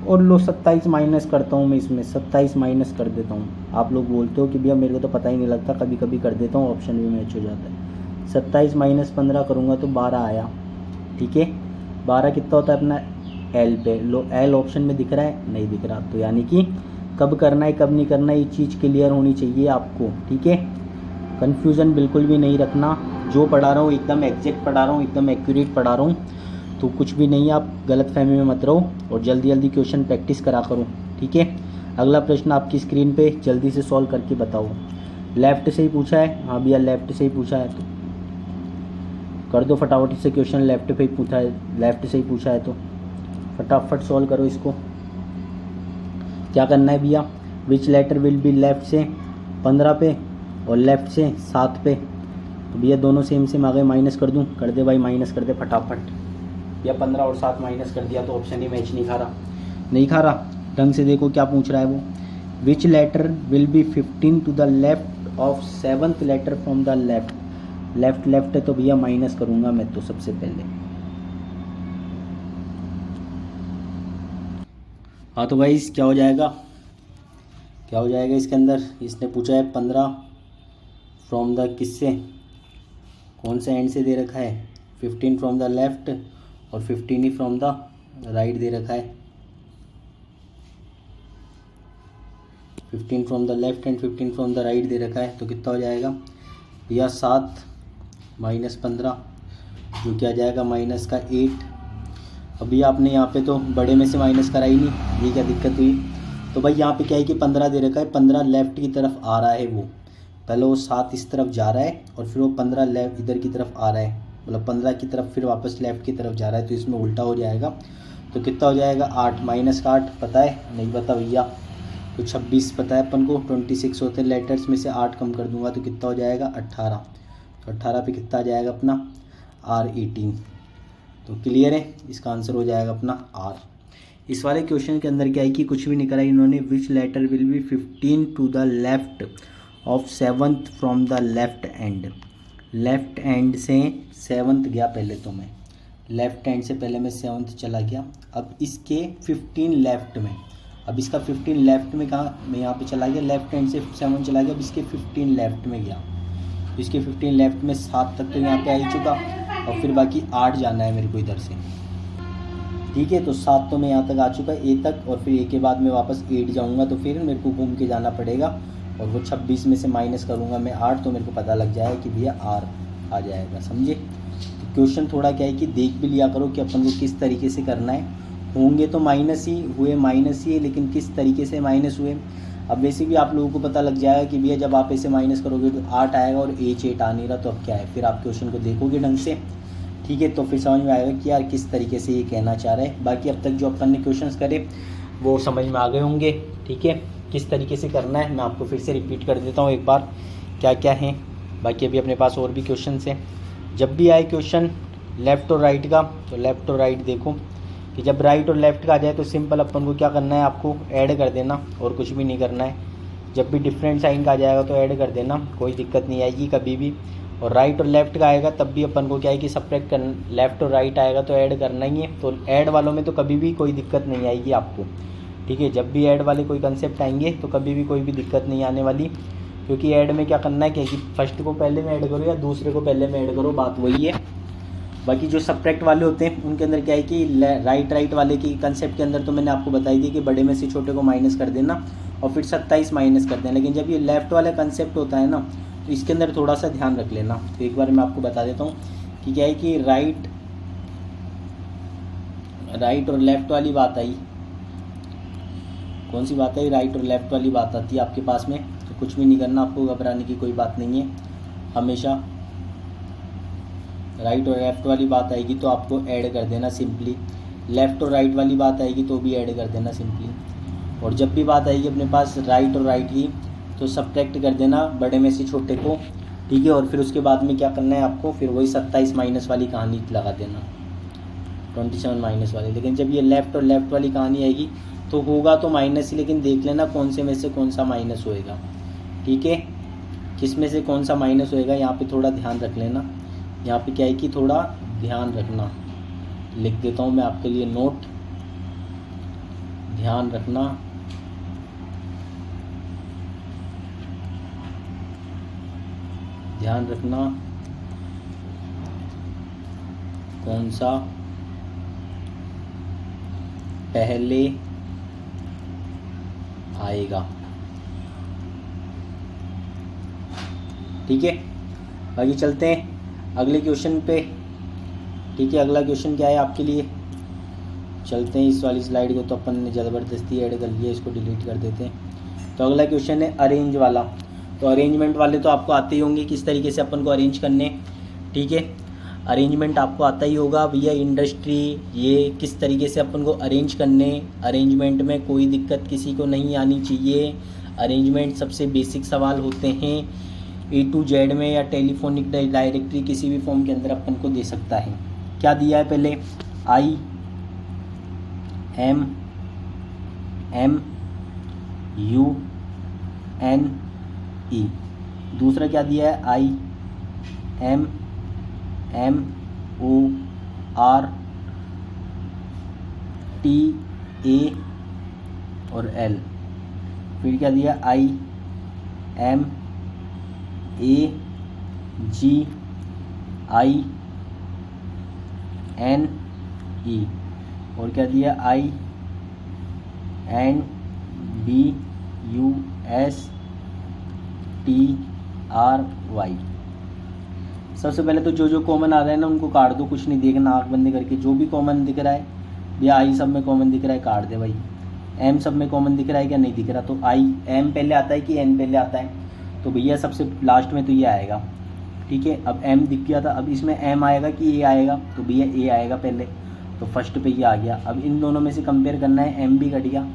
और लो 27 माइनस करता हूँ मैं इसमें, 27 माइनस कर देता हूँ। आप लोग बोलते हो कि भैया मेरे को तो पता ही नहीं लगता, कभी कभी कर देता हूँ, ऑप्शन भी मैच हो जाता है। 27 माइनस 15 करूँगा तो 12 आया। ठीक है, 12 कितना होता है अपना एल पे, लो एल ऑप्शन में दिख रहा है, नहीं दिख रहा, तो यानी कि कब करना है कब नहीं करना है, ये चीज़ क्लियर होनी चाहिए आपको। ठीक है, कन्फ्यूज़न बिल्कुल भी नहीं रखना, जो पढ़ा रहा हूँ एकदम एग्जैक्ट पढ़ा रहा हूँ, एकदम एक्यूरेट पढ़ा रहा हूँ, तो कुछ भी नहीं, आप गलत फहमी में मत रहो, और जल्दी जल्दी क्वेश्चन प्रैक्टिस करा करो। ठीक है, अगला प्रश्न आपकी स्क्रीन पे जल्दी से सॉल्व करके बताओ। लेफ़्ट से ही पूछा है, हाँ भैया लेफ़्ट से ही पूछा है, तो कर दो फटाफट से क्वेश्चन, लेफ़्ट पे ही पूछा है, लेफ़्ट से ही पूछा है, तो फटाफट सॉल्व करो इसको। क्या करना है भैया, विच लेटर विल बी लेफ़्ट से 15 पे और लेफ़्ट से 7 पे, तो भैया दोनों सेम सेम आ गए, माइनस कर दूँ, कर दे भाई माइनस कर दे फटाफट। या 15 और 7 माइनस कर दिया तो ऑप्शन ही मैच नहीं खा रहा। ढंग से देखो क्या पूछ रहा है वो, which letter will be 15 to the left of 7th letter from the left. Left है तो भैया माइनस करूँगा मैं तो सबसे पहले। हाँ तो भाई क्या हो जाएगा इसके अंदर, इसने पूछा है 15 फ्रॉम द किससे, कौन से एंड से दे रखा है, 15 फ्रॉम द लेफ्ट और 15 ही फ्रॉम द राइट दे रखा है। 15 from the left and 15 from the right they रखा है, तो कितना हो जाएगा भैया 7 माइनस 15, जो क्या जाएगा माइनस का 8। अभी आपने यहाँ पे तो बड़े में से माइनस करा ही नहीं, ये क्या दिक्कत हुई। तो भाई यहाँ पे क्या है कि 15 दे रखा है, 15 लेफ़्ट की तरफ आ रहा है, वो पहले वो 7 इस तरफ जा रहा है और फिर वो 15 लेफ्ट इधर की तरफ आ रहा है, मतलब 15 की तरफ फिर वापस लेफ़्ट की तरफ जा रहा है, तो इसमें उल्टा हो जाएगा। तो कितना हो जाएगा 8, माइनस का 8 पता है, नहीं पता भैया, तो 26 पता है अपन को, 26 होते हैं लेटर्स में से 8 कम कर दूंगा तो कितना हो जाएगा 18। तो 18 पे कितना आ जाएगा अपना R18। तो क्लियर है, इसका आंसर हो जाएगा अपना R। इस वाले क्वेश्चन के अंदर क्या है कि कुछ भी नहीं करा इन्होंने, which letter will be 15 to the left of 7th from the left end. Left end से 7th गया पहले, तो मैं लेफ्ट हैंड से पहले मैं 7th चला गया, अब इसके 15 लेफ्ट में, अब इसका 15 लेफ्ट में कहाँ, मैं यहाँ पे चला गया, लेफ्ट हैंड से 7 चला गया, अब इसके 15 लेफ्ट में गया, तो इसके 15 लेफ्ट में 7 तक तो यहाँ पे आ ही चुका, और फिर बाकी 8 जाना है मेरे को इधर से। ठीक है, तो 7 तो मैं यहाँ तक आ चुका, A तक, और फिर A के बाद मैं वापस 8 जाऊँगा, तो फिर मेरे को घूम के जाना पड़ेगा, और वो 26 में से माइनस करूँगा मैं 8, तो मेरे को पता लग जाएगा कि भैया R आ जाएगा, समझे। तो क्वेश्चन थोड़ा क्या है कि देख भी लिया करो कि अपन को किस तरीके से करना है। होंगे तो माइनस ही हुए, माइनस ही है, लेकिन किस तरीके से माइनस हुए। अब वैसे भी आप लोगों को पता लग जाएगा कि भैया जब आप ऐसे माइनस करोगे तो 8 आएगा और एच 8 आ नहीं रहा, तो अब क्या है, फिर आप क्वेश्चन को देखोगे ढंग से, ठीक है, तो फिर समझ में आएगा कि यार किस तरीके से ये कहना चाह रहा है। बाकी अब तक जो अपन ने क्वेश्चंस करे वो समझ में आ गए होंगे, ठीक है, किस तरीके से करना है। मैं आपको फिर से रिपीट कर देता हूँ एक बार क्या क्या है। बाकी अभी अपने पास और भी क्वेश्चन हैं। जब भी आए क्वेश्चन लेफ़्ट और राइट का, तो लेफ़्ट और राइट देखो कि जब राइट और लेफ़्ट का आ जाए तो सिंपल अपन को क्या करना है, आपको ऐड कर देना और कुछ भी नहीं करना है। जब भी डिफरेंट साइन का आ जाएगा तो ऐड कर देना, कोई दिक्कत नहीं आएगी कभी भी। और राइट और लेफ़्ट का आएगा तब भी अपन को क्या है कि सब्ट्रैक्ट कर, लेफ़्ट और राइट आएगा तो ऐड करना ही है। तो ऐड वालों में तो कभी भी कोई दिक्कत नहीं आएगी आपको, ठीक है। जब भी ऐड वाले कोई कंसेप्ट आएंगे तो कभी भी कोई भी दिक्कत नहीं आने वाली, क्योंकि ऐड में क्या करना है कि फर्स्ट को पहले में ऐड करो या दूसरे को पहले में ऐड करो, बात वही है। बाकी जो सब्ट्रैक्ट वाले होते हैं उनके अंदर क्या है कि राइट वाले की कंसेप्ट के अंदर तो मैंने आपको बताई थी कि बड़े में से छोटे को माइनस कर देना और फिर 27 माइनस कर देना। लेकिन जब ये लेफ़्ट वाला कंसेप्ट होता है ना, तो इसके अंदर थोड़ा सा ध्यान रख लेना। तो एक बार मैं आपको बता देता हूँ कि क्या है कि राइट और लेफ़्ट वाली बात आई, कौन सी बात आई, राइट और लेफ़्ट वाली बात आती है आपके पास में, तो कुछ भी नहीं करना, आपको घबराने की कोई बात नहीं है। हमेशा राइट और लेफ़्ट वाली बात आएगी तो आपको ऐड कर देना सिंपली, लेफ़्ट और राइट वाली बात आएगी तो भी ऐड कर देना सिंपली। और जब भी बात आएगी अपने पास राइट और राइट की तो सब्ट्रैक्ट कर देना बड़े में से छोटे को, ठीक है। और फिर उसके बाद में क्या करना है आपको, फिर वही 27 माइनस वाली कहानी लगा देना, 27 माइनस वाली। लेकिन जब ये लेफ़्ट और लेफ़्ट वाली कहानी आएगी तो होगा तो माइनस ही, लेकिन देख लेना कौन से में से कौन सा माइनस होएगा, ठीक है, किस में से कौन सा माइनस होएगा, यहाँ पे थोड़ा ध्यान रख लेना। यहाँ पे क्या है कि थोड़ा ध्यान रखना, लिख देता हूँ मैं आपके लिए नोट, ध्यान रखना, ध्यान रखना कौन सा पहले आएगा, ठीक है। बाकी चलते हैं अगले क्वेश्चन पे, ठीक है। अगला क्वेश्चन क्या है आपके लिए, चलते हैं इस वाली स्लाइड को तो अपन ने ज़बरदस्ती ऐड कर लिया, इसको डिलीट कर देते हैं। तो अगला क्वेश्चन है अरेंज वाला। तो अरेंजमेंट वाले तो आपको आते ही होंगे किस तरीके से अपन को अरेंज करने, ठीक है। अरेंजमेंट आपको आता ही होगा भैया, इंडस्ट्री ये किस तरीके से अपन को अरेंज करने। अरेंजमेंट में कोई दिक्कत किसी को नहीं आनी चाहिए। अरेंजमेंट सबसे बेसिक सवाल होते हैं, A to Z में या टेलीफोनिक डायरेक्टरी किसी भी फॉर्म के अंदर अपन को दे सकता है। क्या दिया है पहले, I M M U N E। दूसरा क्या दिया है, I M M O R T A और L। फिर क्या दिया, I M A G I N E। और क्या दिया, I N B U S T R Y। सबसे पहले तो जो कॉमन आ रहा है ना उनको काट दो, कुछ नहीं देखना, आँख बंद करके जो भी कॉमन दिख रहा है, या आई सब में कॉमन दिख रहा है काट दे भाई। एम सब में कॉमन दिख रहा है क्या, नहीं दिख रहा, तो आई एम पहले आता है कि एन पहले आता है, तो भैया सबसे लास्ट में तो ये आएगा, ठीक है। अब एम दिख गया था, अब इसमें एम आएगा कि ए आएगा, तो भैया ए आएगा पहले, तो फर्स्ट पे ये आ गया। अब इन दोनों में से कंपेयर करना है, एम भी कट गया,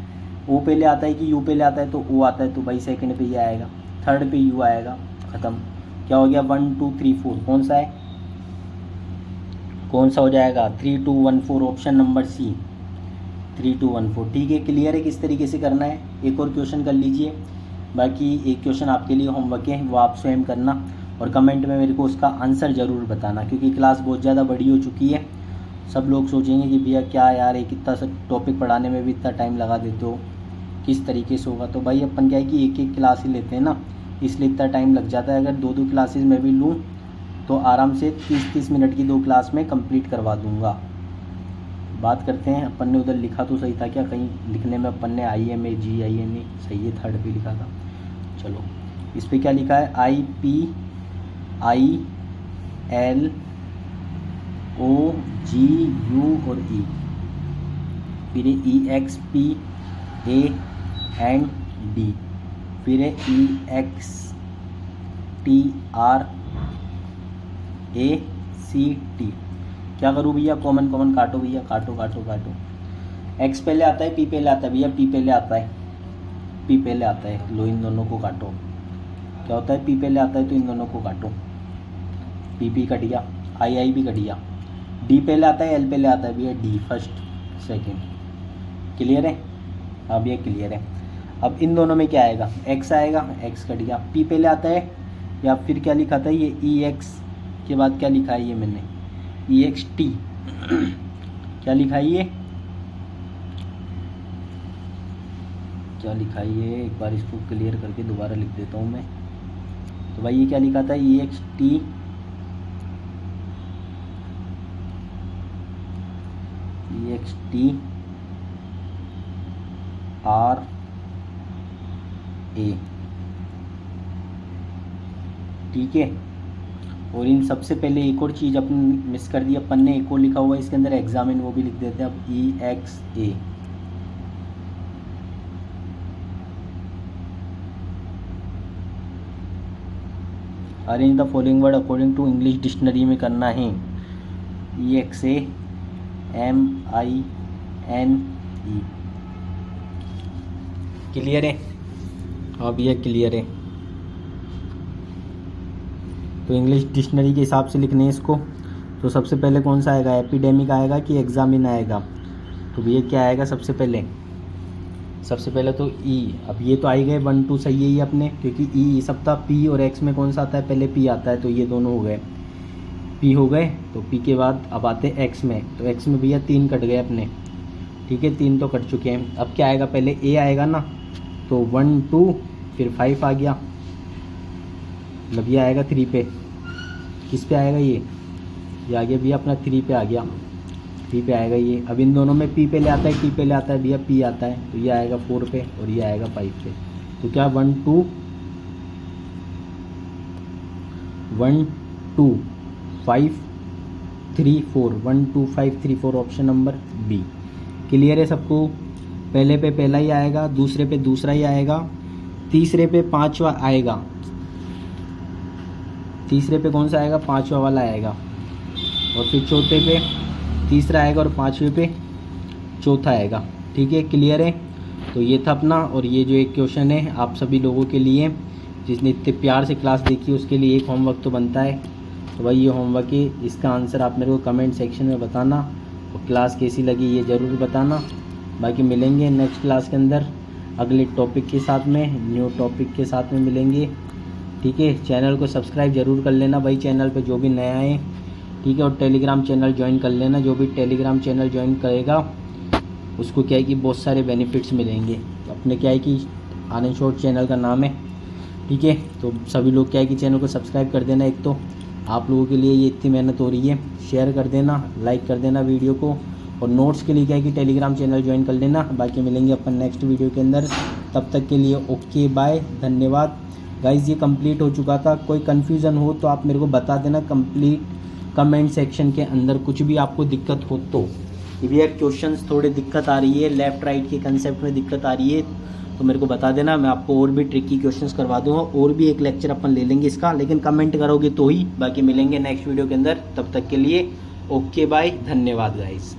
ओ पहले आता है कि यू पहले आता है, तो ओ आता है, तो भाई सेकंड पे ये आएगा, थर्ड पे यू आएगा, ख़त्म। क्या हो गया, 1 2 3 4, कौन सा है, कौन सा हो जाएगा, 3 2 1 4, ऑप्शन नंबर सी 3 2 1 4, ठीक है। क्लियर है किस तरीके से करना है। एक और क्वेश्चन कर लीजिए, बाकी एक क्वेश्चन आपके लिए होमवर्क है, वो आप स्वयं करना और कमेंट में मेरे को उसका आंसर ज़रूर बताना, क्योंकि क्लास बहुत ज़्यादा बड़ी हो चुकी है। सब लोग सोचेंगे कि भैया क्या यार एक इतना सा टॉपिक पढ़ाने में भी इतना टाइम लगा देते हो, किस तरीके से होगा। तो भाई अपन क्या है कि एक एक क्लास ही लेते हैं ना, इसलिए इतना टाइम लग जाता है। अगर 2 क्लासेस में भी लूँ तो आराम से 30 मिनट की 2 क्लास में कंप्लीट करवा दूँगा। बात करते हैं, अपन ने उधर लिखा तो सही था क्या, कहीं लिखने में अपन ने IMAGINE सही है, थर्ड पे लिखा था। चलो इस पर क्या लिखा है, IPIL ओ जी यू और ई, फिर E X P A and D, फिर E X T R A C T. क्या करूँ भैया, कॉमन कॉमन काटो भैया, काटो काटो काटो। एक्स पहले आता है, पी पहले आता है भैया, पी पहले आता है, पी पहले आता है, लो इन दोनों को काटो। क्या होता है, पी पहले आता है तो इन दोनों को काटो, पी पी कट गया, आई आई भी कट गया। डी पहले आता है, एल पहले आता है भैया, डी फर्स्ट सेकंड। क्लियर है, हाँ भैया क्लियर है। अब इन दोनों में क्या आएगा, एक्स आएगा, एक्स कट गया। पी पहले आता है, या फिर क्या लिखा था ये ई एक्स के बाद क्या लिखा है ये मैंने, ई एक्स टी क्या लिखा है ये, क्या लिखा है ये, एक बार इसको क्लियर करके दोबारा लिख देता हूँ मैं। तो भाई ये क्या लिखा था, ई एक्स टी आर ए, ठीक है। और इन सबसे पहले एक और चीज़ अपन मिस कर दी, अपन ने एक और लिखा हुआ है इसके अंदर एग्जामिन, वो भी लिख देते हैं। अब E X A, arrange the following word according to English dictionary में करना है। E X A M I N E, clear है, अब ये क्लियर है। तो इंग्लिश डिक्शनरी के हिसाब से लिखने हैं इसको। तो सबसे पहले कौन सा आएगा, एपिडेमिक आएगा कि एग्जामिन आएगा। तो ये क्या आएगा सबसे पहले, सबसे पहले तो ई। अब ये तो आई गए 1 2 सही है ये अपने, क्योंकि ई सब था। पी और एक्स में कौन सा आता है, पहले पी आता है, तो ये दोनों हो गए, पी हो गए। तो पी के बाद अब आते एक्स में, तो एक्स में भैया 3 कट गए अपने, ठीक है, 3 तो कट चुके हैं। अब क्या आएगा, पहले ए आएगा ना, तो 1 2 फिर 5 आ गया, मतलब ये आएगा 3 पे। किस पे आएगा ये आ गया भैया अपना 3 पे आ गया, 3 पे आएगा ये। अब इन दोनों में पी पे ले आता है, टी पे ले आता है भैया, पी आता है, तो ये आएगा 4 पे और ये आएगा 5 पे। तो क्या 1 2 5 3 4, 1 2 5 3 4, ऑप्शन नंबर बी। क्लियर है सबको। पहले पे पहला ही आएगा, दूसरे पे दूसरा ही आएगा, तीसरे पे 5वां आएगा, तीसरे पे कौन सा आएगा, 5वां वाला आएगा, और फिर चौथे पे तीसरा आएगा और 5वें पे चौथा आएगा, ठीक है। क्लियर है। तो ये था अपना, और ये जो एक क्वेश्चन है आप सभी लोगों के लिए, जिसने इतने प्यार से क्लास देखी उसके लिए एक होमवर्क तो बनता है। तो भाई ये होमवर्क है, इसका आंसर आप मेरे को कमेंट सेक्शन में बताना, और क्लास कैसी लगी ये ज़रूर बताना। बाकी मिलेंगे नेक्स्ट क्लास के अंदर अगले टॉपिक के साथ में, न्यू टॉपिक के साथ में मिलेंगे, ठीक है। चैनल को सब्सक्राइब जरूर कर लेना भाई, चैनल पे जो भी नया है, ठीक है। और टेलीग्राम चैनल ज्वाइन कर लेना, जो भी टेलीग्राम चैनल ज्वाइन करेगा उसको क्या है कि बहुत सारे बेनिफिट्स मिलेंगे। तो अपने क्या है कि आनंद शॉर्ट चैनल का नाम है, ठीक है। तो सभी लोग क्या है कि चैनल को सब्सक्राइब कर देना। एक तो आप लोगों के लिए ये इतनी मेहनत हो रही है, शेयर कर देना, लाइक कर देना वीडियो को, और नोट्स के लिए क्या है कि टेलीग्राम चैनल ज्वाइन कर लेना। बाकी मिलेंगे अपन नेक्स्ट वीडियो के अंदर, तब तक के लिए ओके बाय, धन्यवाद। गाइज़ ये कंप्लीट हो चुका था, कोई कन्फ्यूज़न हो तो आप मेरे को बता देना कंप्लीट कमेंट सेक्शन के अंदर, कुछ भी आपको दिक्कत हो तो। ये क्वेश्चंस थोड़े दिक्कत आ रही है, लेफ़्ट राइट के कंसेप्ट में दिक्कत आ रही है तो मेरे को बता देना, मैं आपको और भी ट्रिकी क्वेश्चंस करवा दूंगा, और भी एक लेक्चर अपन ले लेंगे इसका, लेकिन कमेंट करोगे तो ही। बाकी मिलेंगे नेक्स्ट वीडियो के अंदर, तब तक के लिए ओके बाय, धन्यवाद गाइस।